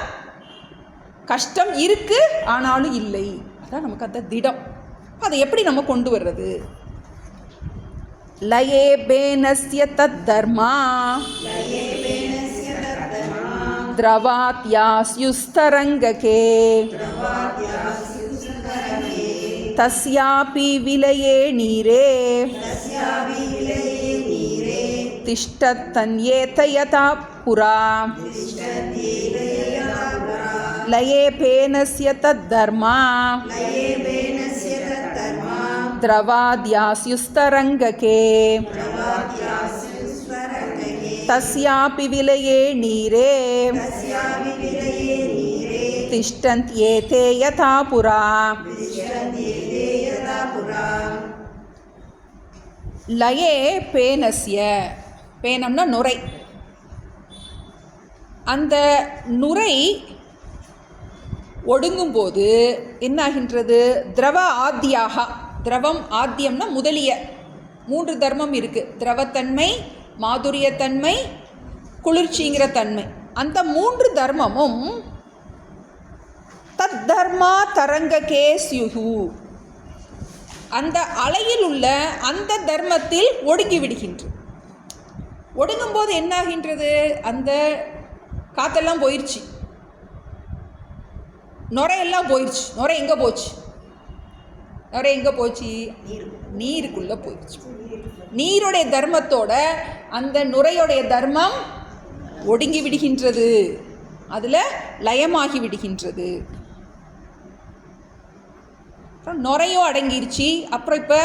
Speaker 1: கஷ்டம் இருக்கு ஆனாலும் இல்லை. அதான் நமக்கு அந்த திடம். அதை எப்படி நம்ம கொண்டு வர்றது? லயே பேனஸ்ய தத் தர்மா திரவாத்யாஸ்யுஸ்தரங்ககே தஸ்யாபி விலயே நீரே திஷ்டத்தன்யேத யதா புரா லயே பேனஸ்ய தத் தர்மா திரவாத்யாஸ்யுஸ்தரங்ககே தஸ்யாபி விலயே நீரே திஷ்டந்த்யேதே யதா புரா. லயே பேனஸ்ய, பேனம்னா நுரை. அந்த நுரை ஒடுங்கும்போது என்னாகின்றது? திரவ ஆத்தியாக, திரவம் ஆத்தியம்னா முதலிய 3 தர்மம் இருக்குது. திரவத்தன்மை, மாதுரியத்தன்மை, குளிர்ச்சிங்கிற தன்மை. அந்த 3 தர்மமும் தத் தர்மா தரங்ககே ஸ்யுஹு, அந்த அலையில் உள்ள அந்த தர்மத்தில் ஒடுங்கி விடுகின்றது. ஒடுங்கும்போது என்னாகின்றது? அந்த காற்றெல்லாம் போயிடுச்சு, நுரையெல்லாம் போயிடுச்சு. நுரை எங்கே போச்சு? நுரை எங்கே போச்சு? நீருக்குள்ளே போயிடுச்சு. நீருடைய தர்மத்தோட அந்த நுரையுடைய தர்மம் ஒடுங்கி விடுகின்றது, அதில் லயமாகி விடுகின்றது. அப்புறம் நுரையும் அடங்கிருச்சு, அப்புறம் இப்போ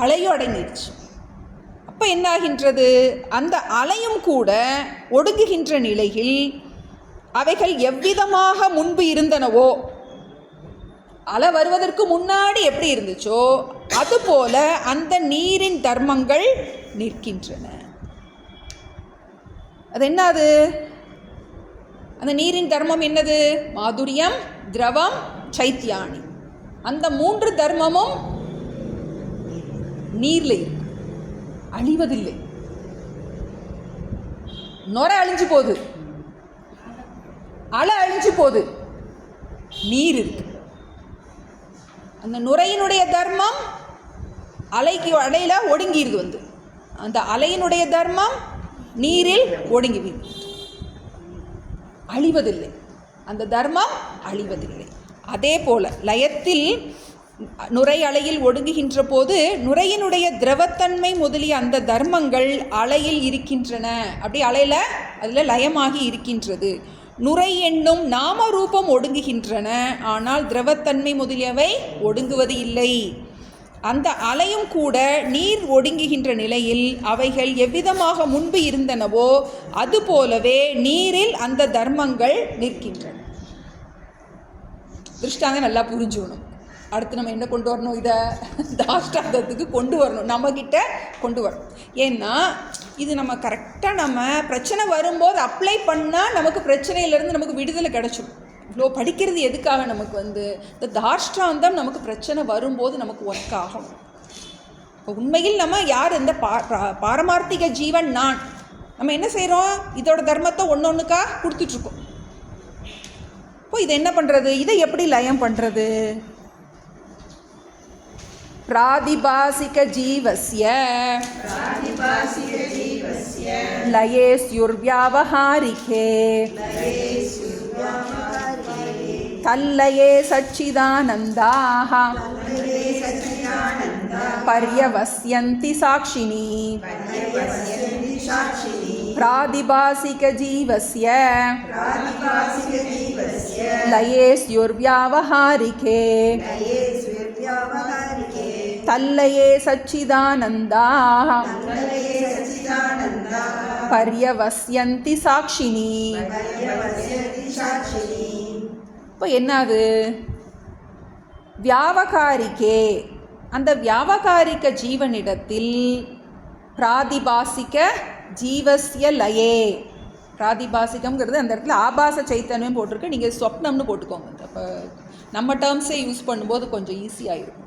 Speaker 1: அலையும் அடங்கிருச்சு. அப்போ என்னாகின்றது? அந்த அலையும் கூட ஒடுங்குகின்ற நிலையில் அவைகள் எவ்விதமாக முன்பு இருந்தனவோ, அலை வருவதற்கு முன்னாடி எப்படி இருந்துச்சோ அதுபோல அந்த நீரின் தர்மங்கள் நிற்கின்றன. அது என்னது? அந்த நீரின் தர்மம் என்னது? மாதுரியம், திரவம், சைத்தியானி. அந்த 3 தர்மமும் நீர்ல இருக்கு, அழிவதில்லை. நுரை அழிஞ்சு போகுது, அலை அழிஞ்சு போகுது, நீர் இருக்கு. அந்த நுரையினுடைய தர்மம் அலையில ஒடுங்கிடுது, வந்து அந்த அலையினுடைய தர்மம் நீரில் ஒடுங்கி அழிவதில்லை, அந்த தர்மம் அழிவதில்லை. அதே போல லயத்தில் நுரை அலையில் ஒடுங்குகின்ற போது நுரையினுடைய திரவத்தன்மை முதலிய அந்த தர்மங்கள் அலையில் இருக்கின்றன. அப்படி அலையில் அதில் லயமாகி இருக்கின்றது. நுரை என்னும் நாம ரூபம் ஒடுங்குகின்றன, ஆனால் திரவத்தன்மை முதலியவை ஒடுங்குவது இல்லை. அந்த அலையும் கூட நீர் ஒடுங்குகின்ற நிலையில் அவைகள் எவ்விதமாக முன்பு இருந்தனவோ அதுபோலவே நீரில் அந்த தர்மங்கள் நிற்கின்றன. திருஷ்டாந்தம் நல்லா புரிஞ்சுக்கணும். அடுத்து நம்ம என்ன கொண்டு வரணும்? இதை தாஷ்டாந்தத்துக்கு கொண்டு வரணும், நம்மக்கிட்ட கொண்டு வரணும். ஏன்னா இது நம்ம கரெக்டாக நம்ம பிரச்சனை வரும்போது அப்ளை பண்ணால் நமக்கு பிரச்சனையிலேருந்து நமக்கு விடுதலை கிடைச்சிடும். இவ்வளோ படிக்கிறது எதுக்காக? நமக்கு வந்து இந்த தாஷ்டாந்தம் நமக்கு பிரச்சனை வரும்போது நமக்கு ஒர்க் ஆகும். இப்போ உண்மையில் நம்ம யார்? இந்த பாரமார்த்திக ஜீவன் நான். நம்ம என்ன செய்கிறோம்? இதோட தர்மத்தை ஒன்றொன்றுக்கா கொடுத்துட்ருக்கோம். இப்போ இதை என்ன பண்ணுறது? இதை எப்படி லயம் பண்ணுறது? பிராதிபாசிக ஜீவஸ்ய லயே ஸ்யுர்வ்யாவஹாரிகே தல்லயே சச்சிதானந்தாஹ பர்யவஸ்யந்தி சாக்ஷினி. பிராதிபாசிக ஜீவஸ்ய லயே ஸ்யுர்வ்யாவஹாரிகே தல்லயே சச்சிதானந்தாஹ பர்யவஸ்யந்தி சாக்ஷினி. இப்போ என்னது? வியாவகாரிக்கே, அந்த வியாவகாரிக ஜீவனிடத்தில் பிராதிபாசிக ஜீவஸ்ய லயே. பிராதிபாசிகம்ங்கிறது அந்த இடத்துல ஆபாச சைத்தன்யம் போட்டிருக்கு, நீங்கள் சொப்னம்னு போட்டுக்கோங்க. அப்போ நம்ம டேர்ம்ஸே யூஸ் பண்ணும்போது கொஞ்சம் ஈஸியாகிருக்கும்.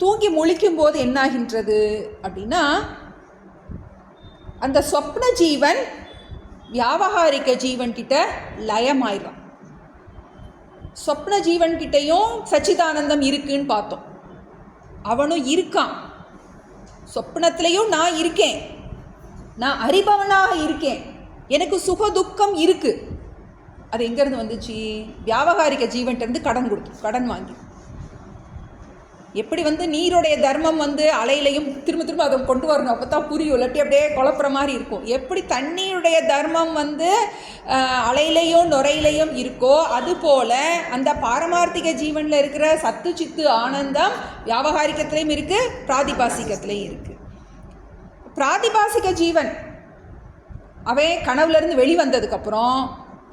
Speaker 1: தூங்கி முழிக்கும் போது என்னாகின்றது அப்படின்னா, அந்த சொப்ன ஜீவன் வியாவகாரிக ஜீவன் கிட்ட லயமாயிடும். சொப்ன ஜீவன் கிட்டையும் சச்சிதானந்தம் இருக்குன்னு பார்த்தோம். அவனும் இருக்கான். சொப்னத்திலையும் நான் இருக்கேன், நான் அறிபவனாக இருக்கேன், எனக்கு சுக துக்கம் இருக்கு. அது எங்கேருந்து வந்துச்சு? வியாவகாரிக ஜீவன்கிட்டருந்து கடன் வாங்கி. எப்படி வந்து நீருடைய தர்மம் வந்து அலையிலையும் திரும்ப திரும்ப அதை கொண்டு வரணும், அப்போ தான் புரியும், இல்லாட்டி அப்படியே குழப்புற மாதிரி இருக்கும். எப்படி தண்ணீருடைய தர்மம் வந்து அலையிலையும் நுரையிலையும் இருக்கோ அதுபோல் அந்த பாரமார்த்திக ஜீவனில் இருக்கிற சத்து சித்து ஆனந்தம் வியாவகாரிகத்திலையும் இருக்குது, பிராதிபாசிகத்திலையும் இருக்குது. பிராதிபாசிக ஜீவன் அவன் கனவுலேருந்து வெளிவந்ததுக்கப்புறம்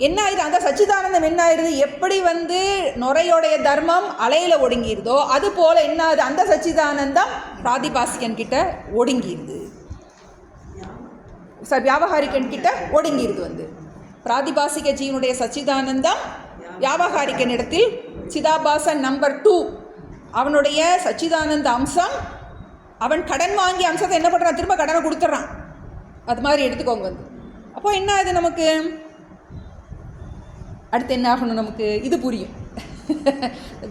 Speaker 1: என்ன ஆயிடுது, அந்த சச்சிதானந்தம் என்ன ஆயிடுது, எப்படி வந்து நுரையோடைய தர்மம் அலையில் ஒடுங்கிடுதோ அது போல் என்ன ஆகுது, அந்த சச்சிதானந்தம் பிராதிபாசிகன் கிட்ட ஒடுங்கிடுது, வியாபகாரிகன் கிட்ட ஒடுங்கிடுது. வந்து பிராதிபாசிக ஜீவனுடைய சச்சிதானந்தம் வியாபகாரிகன் இடத்தில் சிதாபாசன் நம்பர் 2 அவனுடைய சச்சிதானந்த அம்சம், அவன் கடன் வாங்கிய அம்சத்தை என்ன பண்ணுறான், திரும்ப கடனை கொடுத்துட்றான். அது மாதிரி எடுத்துக்கோங்க. வந்து அப்போ என்ன ஆகுது, நமக்கு அடுத்து என்ன ஆகணும், நமக்கு இது புரியும்.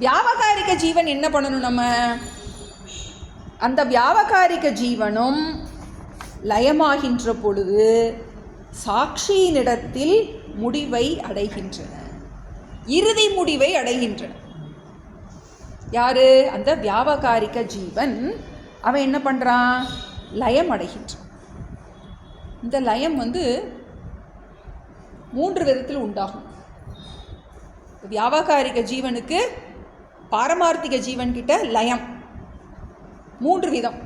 Speaker 1: வியாபகாரிக ஜீவன் என்ன பண்ணணும், நம்ம அந்த வியாபகாரிக ஜீவனும் லயமாகின்ற பொழுது சாட்சியினிடத்தில் முடிவை அடைகின்றன, இறுதி முடிவை அடைகின்றன. யாரு, அந்த வியாபகாரிக ஜீவன் அவன் என்ன பண்ணுறான், லயம் அடைகின்றான். இந்த லயம் வந்து 3 விதத்தில் உண்டாகும். வியாபகாரிக ஜீவனுக்கு பாரமார்த்திக ஜீவன் கிட்ட லயம் 3 விதம்.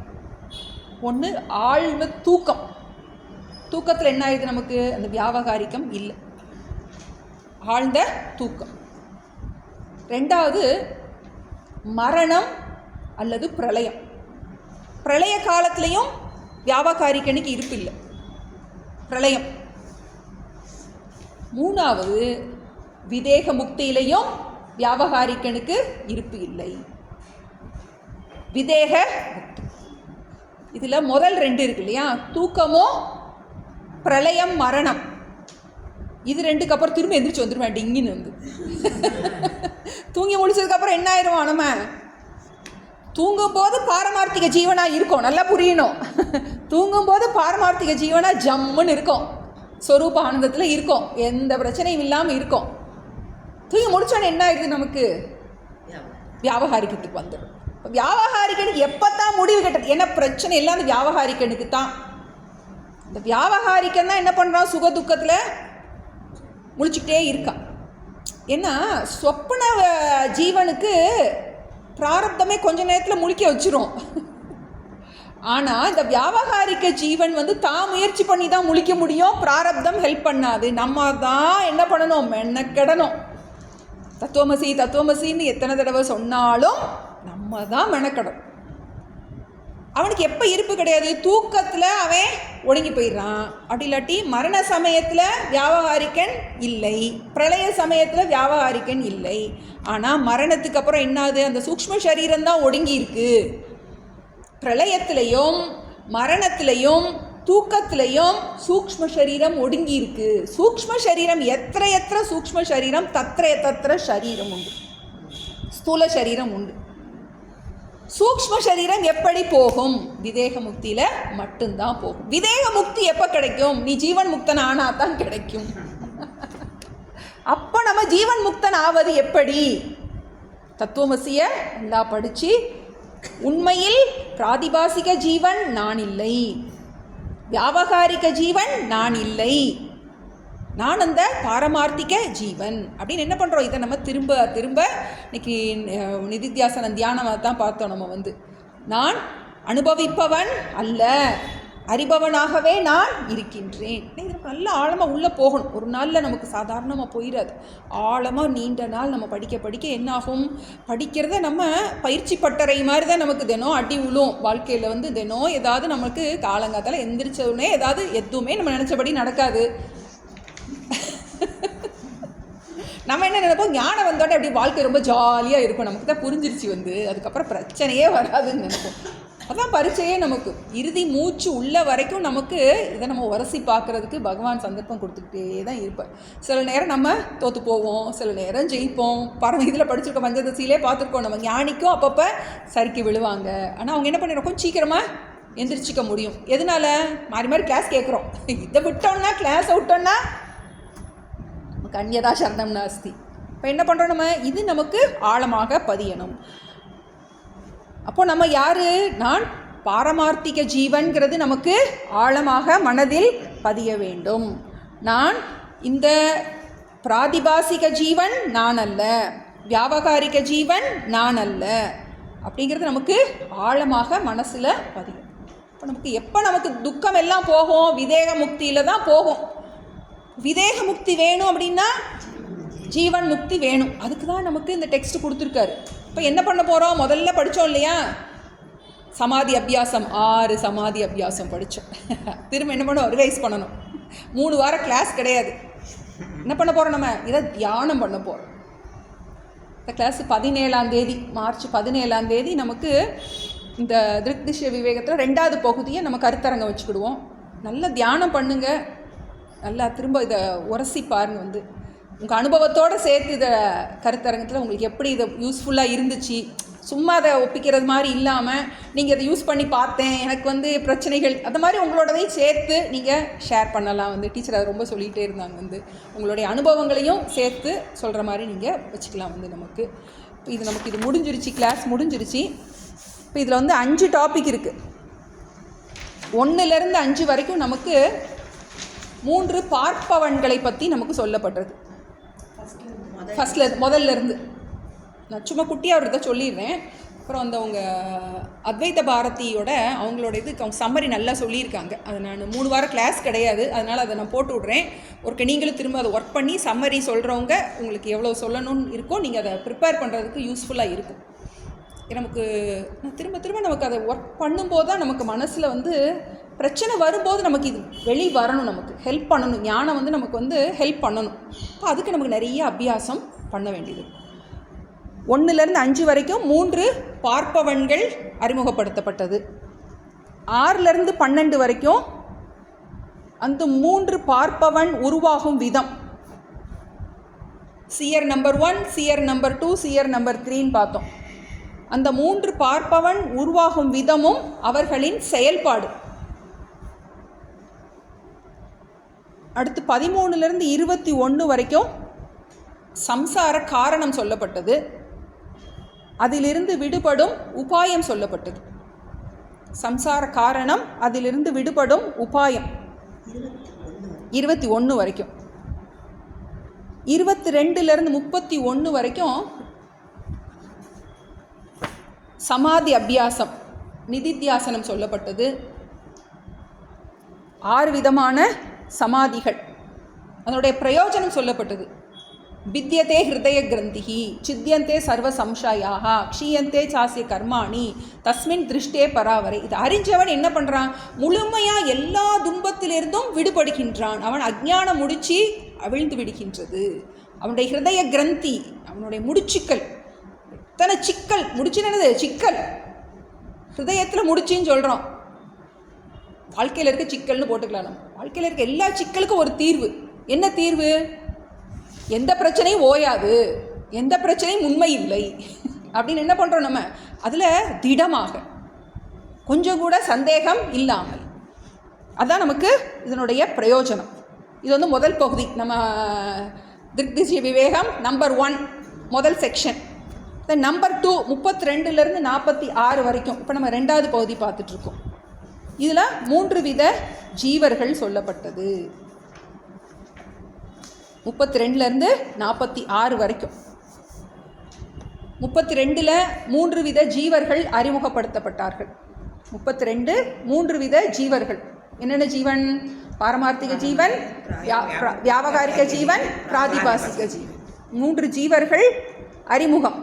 Speaker 1: ஒன்று ஆழ்ந்த தூக்கம். தூக்கத்தில் என்ன ஆயிடுது, நமக்கு அந்த வியாபகாரிகம் இல்லை, ஆழ்ந்த தூக்கம். 2வது மரணம் அல்லது பிரளயம். பிரளய காலத்திலையும் வியாபகாரிகனுக்கு இருப்பில்லை, பிரளயம். 3வது விதேக முக்தியிலையும் வியாபகாரிகனுக்கு இருப்பு இல்லை, விதேக முக்தி. இதில் முதல் 2 இருக்கு இல்லையா, தூக்கமும் பிரளயம் மரணம், இது 2க்கு அப்புறம் திரும்ப எந்திரிச்சு வந்துடுவேன் டிங்கின்னு. வந்து தூங்கி முடிச்சதுக்கப்புறம் என்ன ஆயிடுவோம், நம்ம தூங்கும்போது பாரமார்த்திக ஜீவனாக இருக்கும், நல்லா புரியணும். தூங்கும்போது பாரமார்த்திக ஜீவனாக ஜம்முன்னு இருக்கும், ஸ்வரூப ஆனந்தத்தில் இருக்கும், எந்த பிரச்சனையும் இல்லாமல் இருக்கும். தூங்கி முடிச்சோன்னே என்ன ஆயிடுது, நமக்கு வியாபகாரிக்கத்துக்கு வந்துடும். வியாபகாரிக்கனுக்கு எப்போ தான் முடிவு கட்டது, என்ன பிரச்சனை எல்லாம் அந்த வியாபகாரிக்கனுக்கு தான். இந்த வியாபகாரிக்கன் தான் என்ன பண்ணுறான், சுக துக்கத்தில் முழிச்சுக்கிட்டே இருக்கான். ஏன்னா சொப்பன ஜீவனுக்கு பிராரப்தமே கொஞ்ச நேரத்தில் முழிக்க வச்சிரும். ஆனால் இந்த வியாபகாரிக்க ஜீவன் வந்து தான் முயற்சி பண்ணி தான் முழிக்க முடியும், பிராரப்தம் ஹெல்ப் பண்ணாது. நம்ம தான் என்ன பண்ணணும், மெனக்கெடணும். தத்துவமசி தத்துவமசின்னு எத்தனை தடவை சொன்னாலும் நம்ம தான் மெனக்கெடும். அவனுக்கு எப்போ இருப்பு கிடையாது, தூக்கத்தில் அவன் ஒடுங்கி போயிடுறான். அப்படி இல்லாட்டி மரண சமயத்தில் வியாபகாரிக்கன் இல்லை, பிரளய சமயத்தில் வியாபகாரிக்கன் இல்லை. ஆனால் மரணத்துக்கு அப்புறம் என்னாது, அந்த சூக்ஷ்ம சரீரம்தான் ஒடுங்கி இருக்கு. பிரளயத்திலையும் மரணத்திலையும் தூக்கத்திலையும் சூக்ஷ்ம சரீரம் ஒடுங்கி இருக்கு. சூக்ஷ்ம சரீரம் எத்திர சூக்ஷ்ம சரீரம் தத்திர சரீரம் உண்டு, ஸ்தூல சரீரம் உண்டு. சூக்ஷ்ம சரீரம் எப்படி போகும், விதேக முக்தியில மட்டும்தான் போகும். விதேக முக்தி எப்போ கிடைக்கும், நீ ஜீவன் முக்தன் ஆனா தான் கிடைக்கும். அப்போ நம்ம ஜீவன் முக்தன் ஆவது எப்படி, தத்துவமசிய நல்லா படிச்சு உண்மையில் பிராதிபாசிக ஜீவன் நான் இல்லை, வியாபகாரிக ஜீவன் நான் இல்லை, நான் அந்த பாரமார்த்திக ஜீவன் அப்படின்னு என்ன பண்ணுறோம். இதை நம்ம திரும்ப திரும்ப இன்னைக்கு நிதித்தியாசன தியானமாக தான் பார்த்தோம். நம்ம வந்து நான் அனுபவிப்பவன் அல்ல, அறிபவனாகவே நான் இருக்கின்றேன். இது நல்ல ஆழமாக உள்ளே போகணும். ஒரு நாளில் நமக்கு சாதாரணமாக போயிடாது. ஆழமாக நீண்ட நாள் நம்ம படிக்க படிக்க என்னாகும், படிக்கிறத நம்ம பயிற்சி பட்டறை மாதிரி தான் நமக்கு தினம் அடி உழும். வாழ்க்கையில் வந்து தினம் ஏதாவது நமக்கு காலங்காத்தால் எந்திரிச்சோடனே ஏதாவது எதுவுமே நம்ம நினச்சபடி நடக்காது. நம்ம என்ன நினைப்போம், ஞானம் வந்தோடனே அப்படி வாழ்க்கை ரொம்ப ஜாலியாக இருக்கும், நமக்கு தான் புரிஞ்சிருச்சு வந்து அதுக்கப்புறம் பிரச்சனையே வராதுன்னு நினைப்போம். அதான் பரீட்சையே நமக்கு இறுதி மூச்சு உள்ள வரைக்கும் நமக்கு இதை நம்ம உரசி பார்க்குறதுக்கு பகவான் சந்தர்ப்பம் கொடுத்துக்கிட்டே தான் இருப்பார். சில நேரம் நம்ம தோற்று போவோம், சில நேரம் ஜெயிப்போம். இதில் படிச்சிருக்கோம், பஞ்சதசியிலே பார்த்துருக்கோம். நம்ம ஞானிக்கும் அப்பப்போ சரிக்கு விழுவாங்க. ஆனால் அவங்க என்ன பண்ணிடுறோம், கொஞ்சம் சீக்கிரமாக எந்திரிச்சிக்க முடியும். எதனால மாறி மாறி கிளாஸ் கேட்குறோம். இதை விட்டோம்னா, கிளாஸை விட்டோம்னா நமக்கு அந்நியதா சரணம் நாஸ்தி. இப்போ என்ன பண்ணுறோம், நம்ம இது நமக்கு ஆழமாக பதியணும். அப்போ நம்ம யாரு, நான் பாரமார்த்திக ஜீவன்கிறது நமக்கு ஆழமாக மனதில் பதிய வேண்டும். நான் இந்த பிராதிபாசிக ஜீவன் நான் அல்ல, வியாபகாரிக ஜீவன் நான் அல்ல அப்படிங்கிறது நமக்கு ஆழமாக மனசில் பதியும். இப்போ நமக்கு எப்போ நமக்கு துக்கம் எல்லாம் போகும், விதேக முக்தியில் தான் போகும். விதேக முக்தி வேணும் அப்படின்னா ஜீவன் முக்தி வேணும். அதுக்கு தான் நமக்கு இந்த டெக்ஸ்ட் கொடுத்துருக்காரு. இப்போ என்ன பண்ண போகிறோம்? முதல்ல படித்தோம் இல்லையா, சமாதி அபியாசம், 6 சமாதி அபியாசம் படித்தோம். திரும்ப என்ன பண்ணணும்? ரிவைஸ் பண்ணணும். 3 வாரம் கிளாஸ் கிடையாது. என்ன பண்ண போகிறோம்? நம்ம இதை தியானம் பண்ண போகிறோம். இந்த கிளாஸ் 17ஆம் தேதி, மார்ச் 17ஆம் தேதி நமக்கு இந்த திருக்திஷ்ய விவேகத்தில் 2வது பகுதியை நம்ம கருத்தரங்கம் வச்சுக்கிடுவோம். நல்லா தியானம் பண்ணுங்க, நல்லா திரும்ப இதை உரசி பாருங்க. உங்கள் அனுபவத்தோடு சேர்த்து இதை கருத்தரங்கத்தில் உங்களுக்கு எப்படி இதை யூஸ்ஃபுல்லாக இருந்துச்சு, சும்மா அதை ஒப்பிக்கிறது மாதிரி இல்லாமல் நீங்கள் இதை யூஸ் பண்ணி பார்த்தேன், எனக்கு பிரச்சனைகள், அந்த மாதிரி உங்களோடதையும் சேர்த்து நீங்கள் ஷேர் பண்ணலாம். டீச்சர் அதை ரொம்ப சொல்லிகிட்டே இருந்தாங்க. உங்களுடைய அனுபவங்களையும் சேர்த்து சொல்கிற மாதிரி நீங்கள் வச்சுக்கலாம். நமக்கு இது முடிஞ்சிருச்சு, கிளாஸ் முடிஞ்சிருச்சு. இப்போ இதில் 5 டாபிக் இருக்குது. 1லேருந்து 5 வரைக்கும் நமக்கு 3 பார்ப்பவன்களை பற்றி நமக்கு சொல்லப்படுறது. முதல்ல இருந்து நான் சும்மா குட்டியாக ஒரு இதை சொல்லிடுறேன். அப்புறம் அவங்க அத்வைத பாரதியோட அவங்களோட அவங்க சம்மரி நல்லா சொல்லியிருக்காங்க. அது நான் 3 வாரம் கிளாஸ் கிடையாது, அதனால் அதை நான் போட்டு விட்றேன். நீங்களும் திரும்ப அதை ஒர்க் பண்ணி சம்மரி சொல்கிறவங்க உங்களுக்கு எவ்வளோ சொல்லணும்னு இருக்கோ நீங்கள் அதை ப்ரிப்பேர் பண்ணுறதுக்கு யூஸ்ஃபுல்லாக இருக்கும். நமக்கு திரும்ப திரும்ப நமக்கு அதை ஒர்க் பண்ணும்போது தான் நமக்கு மனசில் பிரச்சனை வரும்போது நமக்கு இது வெளி வரணும், நமக்கு ஹெல்ப் பண்ணணும். ஞானம் நமக்கு ஹெல்ப் பண்ணணும். இப்போ அதுக்கு நமக்கு நிறைய அபியாசம் பண்ண வேண்டியது. 1லேருந்து 5 வரைக்கும் 3 பார்ப்பவன்கள் அறிமுகப்படுத்தப்பட்டது. 6லேருந்து 12 வரைக்கும் அந்த 3 பார்ப்பவன் உருவாகும் விதம், seer number 1, seer number 2, seer number 3ன்னு பார்த்தோம். அந்த 3 பார்ப்பவன் உருவாகும் விதமும் அவர்களின் செயல்பாடு. அடுத்து 13லேருந்து 21 வரைக்கும் சம்சார காரணம் சொல்லப்பட்டது, அதிலிருந்து விடுபடும் உபாயம் சொல்லப்பட்டது. சம்சார காரணம், அதிலிருந்து விடுபடும் உபாயம் 21 வரைக்கும். 22லேருந்து 31 வரைக்கும் சமாதி அபியாசம், நிதித்தியாசனம் சொல்லப்பட்டது. 6 விதமான சமாதிகள், அதனுடைய பிரயோஜனம் சொல்லப்பட்டது. வித்யதே ஹிருதய கிரந்திஹி சித்தியந்தே சர்வ சம்சயாக க்ஷீயந்தே சாசிய கர்மாணி தஸ்மின் திருஷ்டே பராவரை. இது அறிஞ்சவன் என்ன பண்ணுறான்? முழுமையாக எல்லா துன்பத்திலிருந்தும் விடுபடுகின்றான். அவன் அஞ்ஞானம் முடிச்சு அவிழ்ந்து விடுகின்றது. அவனுடைய ஹிருதய கிரந்தி, அவனுடைய முடிச்சுக்கள், எத்தனை சிக்கல், முடிச்சுன்னு சிக்கல், ஹிருதயத்தில் முடிச்சின்னு சொல்கிறோம். வாழ்க்கையில் இருக்க சிக்கல்னு போட்டுக்கலாம். நம்ம வாழ்க்கையில் இருக்க எல்லா சிக்கலுக்கும் ஒரு தீர்வு. என்ன தீர்வு? எந்த பிரச்சனையும் ஓயாது, எந்த பிரச்சனையும் உண்மை இல்லை அப்படின்னு என்ன பண்ணுறோம்? நம்ம அதில் திடமாக, கொஞ்சம் கூட சந்தேகம் இல்லாமல். அதுதான் நமக்கு இதனுடைய பிரயோஜனம். இது முதல் பகுதி, நம்ம திருக்திஷ்ய விவேகம் நம்பர் 1 முதல் செக்ஷன். நம்பர் 2 32லேருந்து 46 வரைக்கும் இப்போ நம்ம 2வது பகுதி பார்த்துட்ருக்கோம். இதில் 3 வித ஜீவர்கள் சொல்லப்பட்டது. 32லேருந்து 46 வரைக்கும். 32ல் 3 வித ஜீவர்கள் அறிமுகப்படுத்தப்பட்டார்கள். 32 3 வித ஜீவர்கள். என்னென்ன ஜீவன்? பாரமார்த்திக ஜீவன், வியாவகாரிக ஜீவன், பிராதிபாசிக ஜீவன். 3 ஜீவர்கள் அறிமுகம்.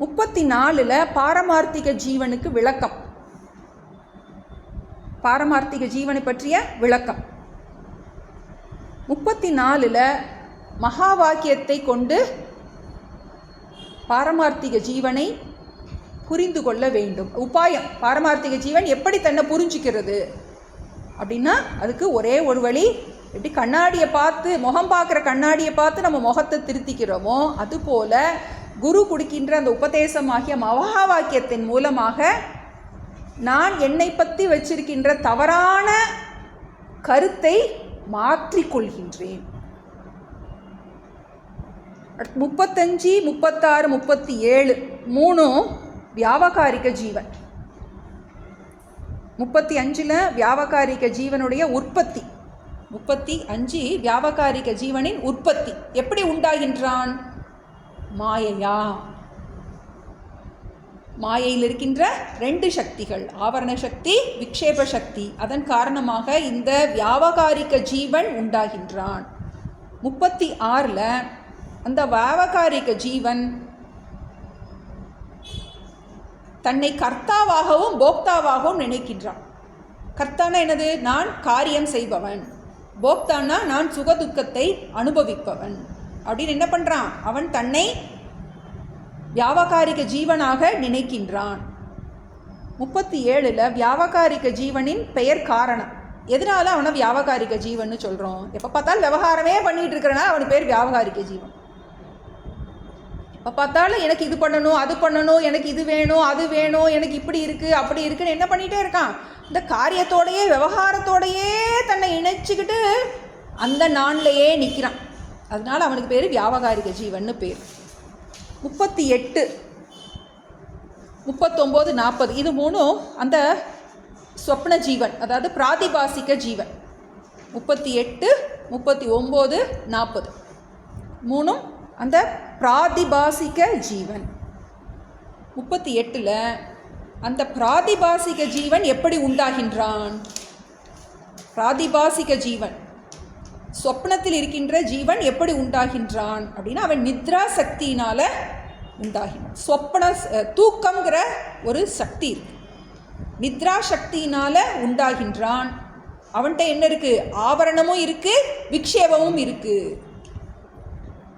Speaker 1: 34ல் பாரமார்த்திக ஜீவனுக்கு விளக்கம், பாரமார்த்திக ஜீவனை பற்றிய விளக்கம். 34ல் மகா வாக்கியத்தை கொண்டு பாரமார்த்திக ஜீவனை புரிந்து கொள்ள வேண்டும். உபாயம், பாரமார்த்திக ஜீவன் எப்படி தன்னை புரிஞ்சுக்கிறது அப்படின்னா அதுக்கு ஒரே ஒரு வழி. எப்படி கண்ணாடியை பார்த்து, முகம் பார்க்குற கண்ணாடியை பார்த்து நம்ம முகத்தை திருத்திக்கிறோமோ, அதுபோல் குரு கொடுக்கின்ற அந்த உபதேசமாகிய மகா வாக்கியத்தின் மூலமாக நான் என்னை பற்றி வச்சிருக்கின்ற தவறான கருத்தை மாற்றிக்கொள்கின்றேன். 35, 36, 37 3 வியாவகாரிக ஜீவன். 35ல் வியாவகாரிக ஜீவனுடைய உற்பத்தி. 35 வியாவகாரிக ஜீவனின் உற்பத்தி. எப்படி உண்டாகின்றான்? மாயையா. மாயையில் இருக்கின்ற 2 சக்திகள், ஆவரண சக்தி, விக்ஷேப சக்தி. அதன் காரணமாக இந்த வியாவகாரிக ஜீவன் உண்டாகின்றான். 36ல் அந்த வியாவகாரிக ஜீவன் தன்னை கர்த்தாவாகவும் போக்தாவாகவும் நினைக்கின்றான். கர்த்தானா என்னது? நான் காரியம் செய்பவன். போக்தானா நான் சுகதுக்கத்தை அனுபவிப்பவன் அப்படின்னு என்ன பண்ணுறான்? அவன் தன்னை வியாவகாரிக ஜீவனாக நினைக்கின்றான். 37ல் வியாவகாரிக ஜீவனின் பெயர் காரணம். எதனால அவனை வியாவகாரிக ஜீவன் சொல்கிறோம்? எப்போ பார்த்தாலும் விவகாரமே பண்ணிகிட்டு இருக்கிறனா அவனுக்கு பேர் வியாவகாரிக ஜீவன். எப்போ பார்த்தாலும் எனக்கு இது பண்ணணும், அது பண்ணணும், எனக்கு இது வேணும், அது வேணும், எனக்கு இப்படி இருக்குது, அப்படி இருக்குன்னு என்ன பண்ணிகிட்டே இருக்கான்? இந்த காரியத்தோடையே விவகாரத்தோடையே தன்னை இணைச்சிக்கிட்டு அந்த நான்லையே நிற்கிறான். அதனால் அவனுக்கு பேர் வியாவகாரிக ஜீவன்னு பேர். 38, 39, 40 இது 3 அந்த ஸ்வப்ன ஜீவன், அதாவது பிராதிபாசிக ஜீவன். 38, 39, 40 3 அந்த பிராதிபாசிக ஜீவன். 38ல் அந்த பிராதிபாசிக ஜீவன் எப்படி உண்டாகின்றான்? பிராதிபாசிக ஜீவன், சொப்னத்தில் இருக்கின்ற ஜீவன் எப்படி உண்டாகின்றான் அப்படின்னா அவன் நித்ரா சக்தியினால் உண்டாகினான். சொப்பன தூக்கங்கிற ஒரு சக்தி இருக்கு, நித்ரா சக்தியினால் உண்டாகின்றான். அவன்கிட்ட என்ன இருக்குது? ஆவரணமும் இருக்குது, விக்ஷேபமும் இருக்குது.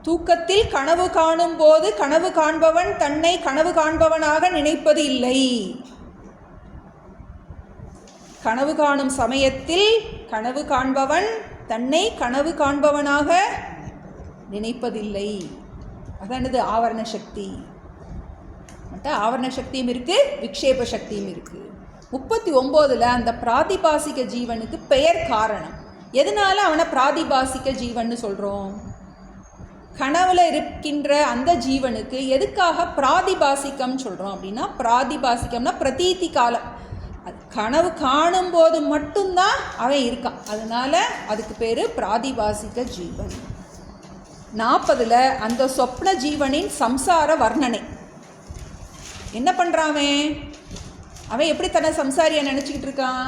Speaker 1: தூக்கத்தில் கனவு காணும் போது கனவு காண்பவன் தன்னை கனவு காண்பவனாக நினைப்பது இல்லை. கனவு காணும் சமயத்தில் கனவு காண்பவன் தன்னை கனவு காண்பவனாக நினைப்பதில்லை. அதானது ஆவரண சக்தி. ஆவரண சக்தியும் இருக்குது, விக்ஷேப சக்தியும் இருக்குது. 39ல் அந்த பிராதிபாசிக ஜீவனுக்கு பெயர் காரணம். எதனால அவனை பிராதிபாசிக ஜீவன் சொல்கிறோம்? கனவுல இருக்கின்ற அந்த ஜீவனுக்கு எதுக்காக பிராதிபாசிக்கம் சொல்கிறோம் அப்படின்னா, பிராதிபாசிக்கம்னா பிரதீதி காலம், அது கனவு காணும்போது மட்டும்தான் அவன் இருக்கான். அதனால் அதுக்கு பேர் பிராதிபாசிக ஜீவன். 40ல் அந்த சொப்ன ஜீவனின் சம்சார வர்ணனை. என்ன பண்ணுறான் அவன் எப்படி தன்னை சம்சாரியை நினச்சிக்கிட்டு இருக்கான்?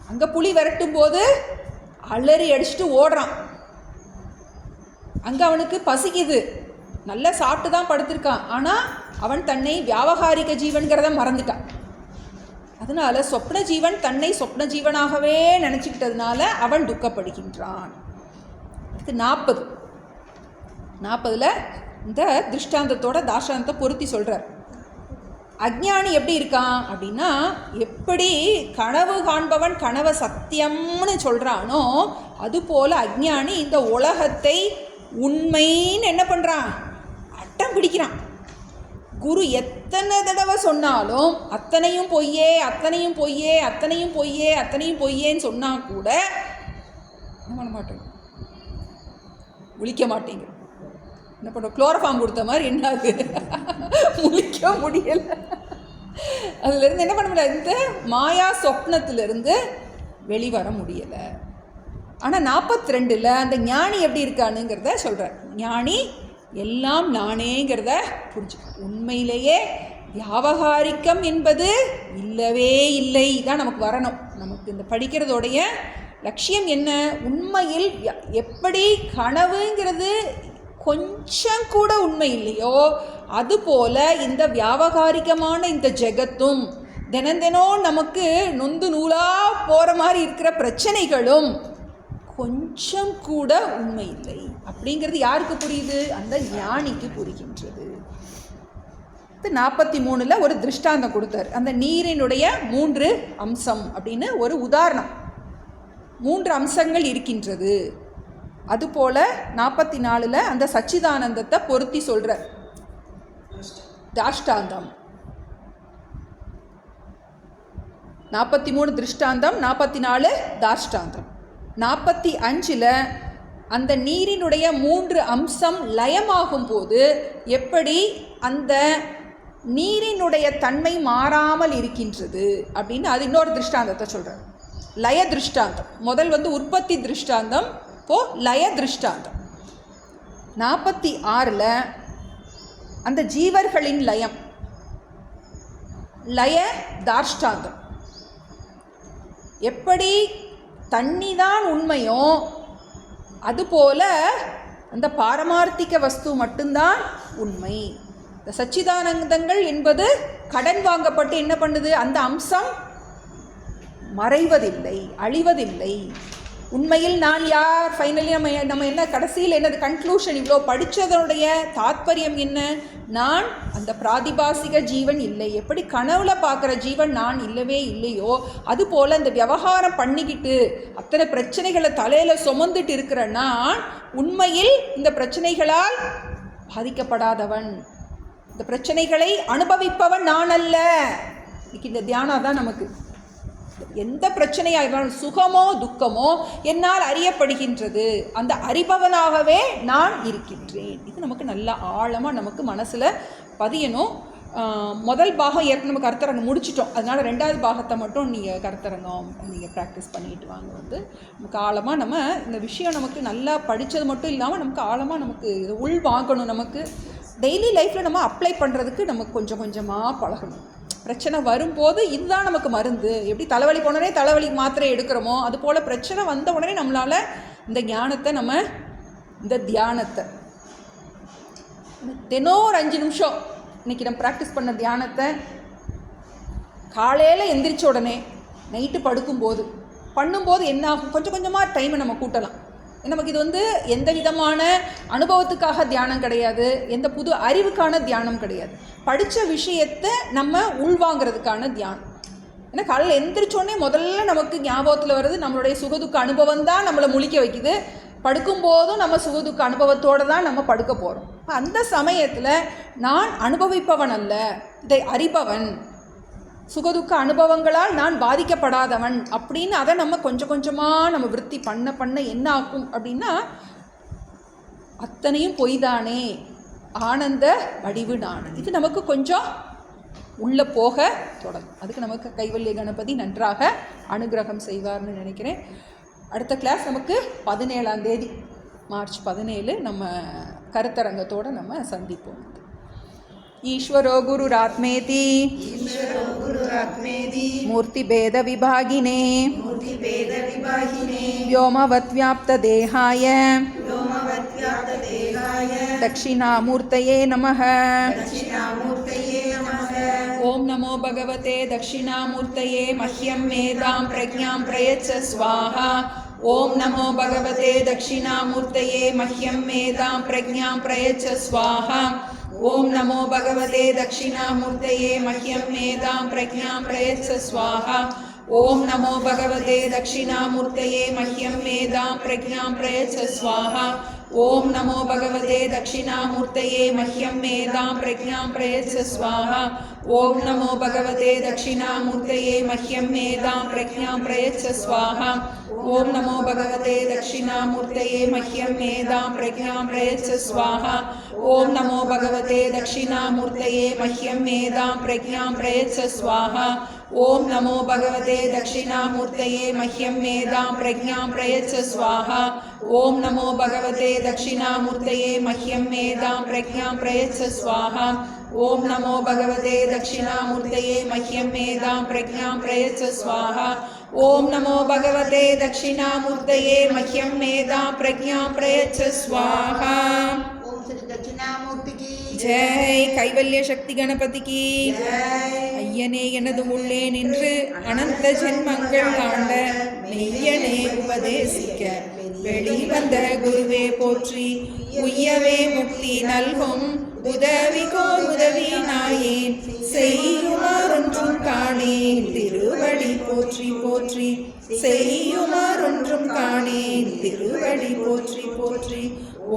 Speaker 1: அங்கே புலி விரட்டும் போது அலறி அடிச்சுட்டு ஓடுறான். அங்கே அவனுக்கு பசிக்குது, நல்லா சாப்பிட்டு தான் படுத்திருக்கான். ஆனால் அவன் தன்னை வியாவகாரிக ஜீவன்கிறத மறந்துட்டான். அதனால் சொப்ன ஜீவன் தன்னை சொப்ன ஜீவனாகவே நினச்சிக்கிட்டதுனால அவன் துக்கப்படுகின்றான். அடுத்து 40ல் இந்த திருஷ்டாந்தத்தோட தாஷ்டாந்தத்தை பொருத்தி சொல்கிறார். அஜ்ஞானி எப்படி இருக்கான் அப்படின்னா, எப்படி கனவு காண்பவன் கனவை சத்தியம்னு சொல்கிறானோ அதுபோல் அஜ்ஞானி இந்த உலகத்தை உண்மைன்னு என்ன பண்ணுறான்? அட்டம் பிடிக்கிறான். குரு எத்தனை தடவை சொன்னாலும் அத்தனையும் பொய்யே, அத்தனையும் பொய்யே, அத்தனையும் பொய்யே, அத்தனையும் பொய்யேன்னு சொன்னால் கூட என்ன பண்ண மாட்டேங்க, முழிக்க மாட்டேங்க. என்ன பண்ணுறோம்? குளோரோஃபார்ம் கொடுத்த மாதிரி என்ன ஆகுது, முழிக்க முடியலை. அதுலேருந்து என்ன பண்ண முடியல, இந்த மாயா சொப்னத்திலிருந்து வெளிவர முடியலை. ஆனால் 42ல் அந்த ஞானி எப்படி இருக்கானுங்கிறத சொல்கிறார். ஞானி எல்லாம் நானேங்கிறத புரிஞ்சு உண்மையிலேயே வியாவகாரிக்கம் என்பது இல்லவே இல்லை தான் நமக்கு வரணும். நமக்கு இந்த படிக்கிறதோடைய லட்சியம் என்ன? உண்மையில் எப்படி கனவுங்கிறது கொஞ்சம் கூட உண்மை இல்லையோ அதுபோல் இந்த வியாவகாரிகமான இந்த ஜெகத்தும் தினம் நமக்கு நொந்து நூலாக போகிற மாதிரி இருக்கிற பிரச்சனைகளும் கொஞ்சம் கூட உண்மை இல்லை அப்படிங்கிறது யாருக்கு புரியுது? அந்த ஞானிக்கு புரிகின்றது. 43ல் ஒரு திருஷ்டாந்தம் கொடுத்தார். அந்த நீரினுடைய 3 அம்சம் அப்படின்னு ஒரு உதாரணம். 3 அம்சங்கள் இருக்கின்றது. அதுபோல் 44ல் அந்த சச்சிதானந்தத்தை பொருத்தி சொல்கிறார். தாஷ்டாந்தம் 43 திருஷ்டாந்தம், 44 தாஷ்டாந்தம். 45ல் அந்த நீரினுடைய 3 அம்சம் லயமாகும் போது எப்படி அந்த நீரினுடைய தன்மை மாறாமல் இருக்கின்றது அப்படின்னு அது இன்னொரு திருஷ்டாந்தத்தை சொல்கிறார். லய திருஷ்டாந்தம். முதல் உற்பத்தி திருஷ்டாந்தம், இப்போது லய திருஷ்டாந்தம். 46ல் அந்த ஜீவர்களின் லயம். லய தார்ஷ்டாந்தம். எப்படி தண்ணி தான் உண்மையோ அதுபோல அந்த பாரமார்த்திக வஸ்து மட்டும்தான் உண்மை. இந்த சச்சிதானந்தங்கள் என்பது கடன் வாங்கப்பட்டு என்ன பண்ணுது, அந்த அம்சம் மறைவதில்லை, அழிவதில்லை. உண்மையில் நான் யார், ஃபைனலி நம்ம என்ன கடைசியில் என்னது கன்க்ளூஷன், இவ்வளோ படித்ததனுடைய தாத்பரியம் என்ன, நான் அந்த பிராதிபாசிக ஜீவன் இல்லை. எப்படி கனவுல பார்க்குற ஜீவன் நான் இல்லவே இல்லையோ அதுபோல் இந்த விவகாரம் பண்ணிக்கிட்டு அத்தனை பிரச்சனைகளை தலையில் சுமந்துட்டு இருக்கிற நான் உண்மையில் இந்த பிரச்சனைகளால் பாதிக்கப்படாதவன், இந்த பிரச்சனைகளை அனுபவிப்பவன் நான் அல்ல. இன்னைக்கு இந்த தியானம் தான் நமக்கு எந்த பிரச்சனையாக இருந்தாலும் சுகமோ துக்கமோ என்னால் அறியப்படுகின்றது, அந்த அறிபவனாகவே நான் இருக்கின்றேன். இது நமக்கு நல்லா ஆழமாக நமக்கு மனசில் பதியணும். முதல் பாகம் ஏற்கனவே நம்ம கருத்தரங்கம் முடிச்சிட்டோம், அதனால் ரெண்டாவது பாகத்தை மட்டும் நீங்கள் கருத்தரங்கம் நீங்கள் ப்ராக்டிஸ் பண்ணிட்டு வாங்க. நமக்கு ஆழமாக நம்ம இந்த விஷயம் நமக்கு நல்லா படித்தது மட்டும் இல்லாமல் நமக்கு ஆழமாக நமக்கு உள் வாங்கணும். நமக்கு டெய்லி லைஃப்பில் நம்ம அப்ளை பண்ணுறதுக்கு நமக்கு கொஞ்சம் கொஞ்சமாக பழகணும். பிரச்சனை வரும்போது இதுதான் நமக்கு மருந்து. எப்படி தலைவலி போனோடனே தலைவலிக்கு மாத்திரை எடுக்கிறோமோ அதுபோல் பிரச்சனை வந்த உடனே நம்மளால் இந்த ஞானத்தை நம்ம இந்த தியானத்தை தினம் ஒரு 5 நிமிஷம் இன்றைக்கி நம்ம ப்ராக்டிஸ் பண்ண தியானத்தை காலையில் எந்திரிச்ச உடனே நைட்டு படுக்கும்போது பண்ணும்போது என்ன ஆகும், கொஞ்சம் கொஞ்சமாக டைமை நம்ம கூட்டலாம். நமக்கு இது எந்த விதமான அனுபவத்துக்காக தியானம் கிடையாது, எந்த புது அறிவுக்கான தியானம் கிடையாது, படித்த விஷயத்தை நம்ம உள்வாங்கிறதுக்கான தியானம். ஏன்னா காலையில் எந்திரிச்சோடனே முதல்ல நமக்கு ஞாபகத்தில் வருது நம்மளுடைய சுகதுக்க அனுபவம் தான் நம்மளை முழிக்க வைக்குது. படுக்கும்போதும் நம்ம சுகதுக்க அனுபவத்தோடு தான் நம்ம படுக்க போகிறோம். அந்த சமயத்தில் நான் அனுபவிப்பவன் அல்ல, இதை அறிபவன், சுகதுக்க அனுபவங்களால் நான் பாதிக்கப்படாதவன் அப்படின்னு அதை நம்ம கொஞ்சம் கொஞ்சமாக நம்ம விருத்தி பண்ண பண்ண என்ன ஆகும் அப்படின்னா அத்தனையும் பொய்தானே, ஆனந்த வடிவு நான். இது நமக்கு கொஞ்சம் உள்ளே போக தொடங்கும். அதுக்கு நமக்கு கைவல்ய கணபதி நன்றாக அனுகிரகம் செய்வார்னு நினைக்கிறேன். அடுத்த கிளாஸ் நமக்கு 17ஆம் தேதி மார்ச் 17 நம்ம கருத்தரங்கத்தோடு நம்ம சந்திப்போம். ईश्वरो गुरुरात्मेति मूर्तिभेद विभागिने व्योमवद्व्याप्तदेहाय दक्षिणामूर्तये नमः. ओम नमो भगवते दक्षिणामूर्तये मह्यं मेधां प्रज्ञां प्रयच्छ स्वाहा. ओम नमो भगवते दक्षिणामूर्तये मह्यं मेधां प्रज्ञां प्रयच्छ स्वाहा. ओम नमो भगवते दक्षिणामूर्तये मह्यं मेधां प्रज्ञां प्रयच्छ स्वाहा. ओम नमो भगवते दक्षिणामूर्तये मह्यं मेधां प्रज्ञां प्रयच्छ स्वाहा. ओम नमो भगवते दक्षिणामूर्तये मह्यं मेधां प्रज्ञां प्रयच्छ स्वाहा. ओम नमो भगवते दक्षिणामूर्तये मह्यं मेधां प्रज्ञां प्रयच्छ स्वाहा. ओम नमो भगवते दक्षिणामूर्तये मह्यं मेधां प्रज्ञां प्रयच्छ स्वाहा. ओम नमो भगवते दक्षिणामूर्तये मह्यं मेधां प्रज्ञां प्रयच्छ स्वाहा. ओम नमो भगवते दक्षिणामूर्तये मह्यं मेधां प्रज्ञां प्रयच्छ स्वाहा. ओम नमो भगवते दक्षिणामूर्तये मह्यं मेधां प्रज्ञां प्रयच्छ स्वाहा. ओम नमो भगवते दक्षिणामूर्तये मह्यं मेधां प्रज्ञां प्रयच्छ स्वाहा. ओम नमो भगवते दक्षिणामूर्तये मह्यं मेधां प्रज्ञां प्रयच्छ स्वाहा. ओम श्री दक्षिणामूर्ति की जय. கைவல்ய சக்தி கணபதி की जय. ஐயனே எனது உள்ளே நின்று அனந்த ஜென்மங்கள் ஆண்ட மெய்யனே உபதேசிக்க வெளிவந்த குருவே போற்றி. உய்யவே முக்தி நல்கும் உதவிகோர் உதவி நாயேன் செய்யுமாறொன்றும் காணேன் திருவடி போற்றி போற்றி. செய்யுமாறொன்றும் காணேன் திருவடி போற்றி போற்றி.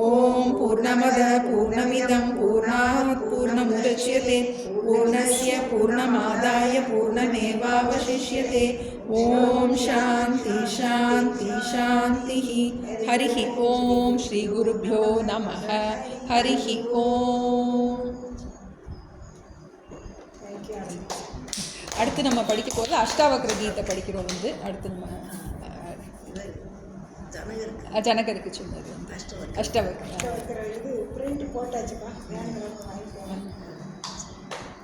Speaker 1: ஓம் பூர்ணமத பூர்ணமிதம் பூர்ணாத் பூர்ணமுதச்யதே பூர்ணஸ்ய பூர்ணமாதாய பூர்ணமேவாவசிஷ்யதே. ஓம் சாந்தி சாந்தி சாந்தி. ஹரிஹி ஓம் ஸ்ரீ குருப்யோ நமஹ. ஹரிஹி ஓம். அடுத்து நம்ம படிக்க போகிறது அஷ்டாவக்ர கீதை படிக்கிறோம். அடுத்து நம்ம ஜனகருக்கு சொன்னது அஷ்டாவக்ர.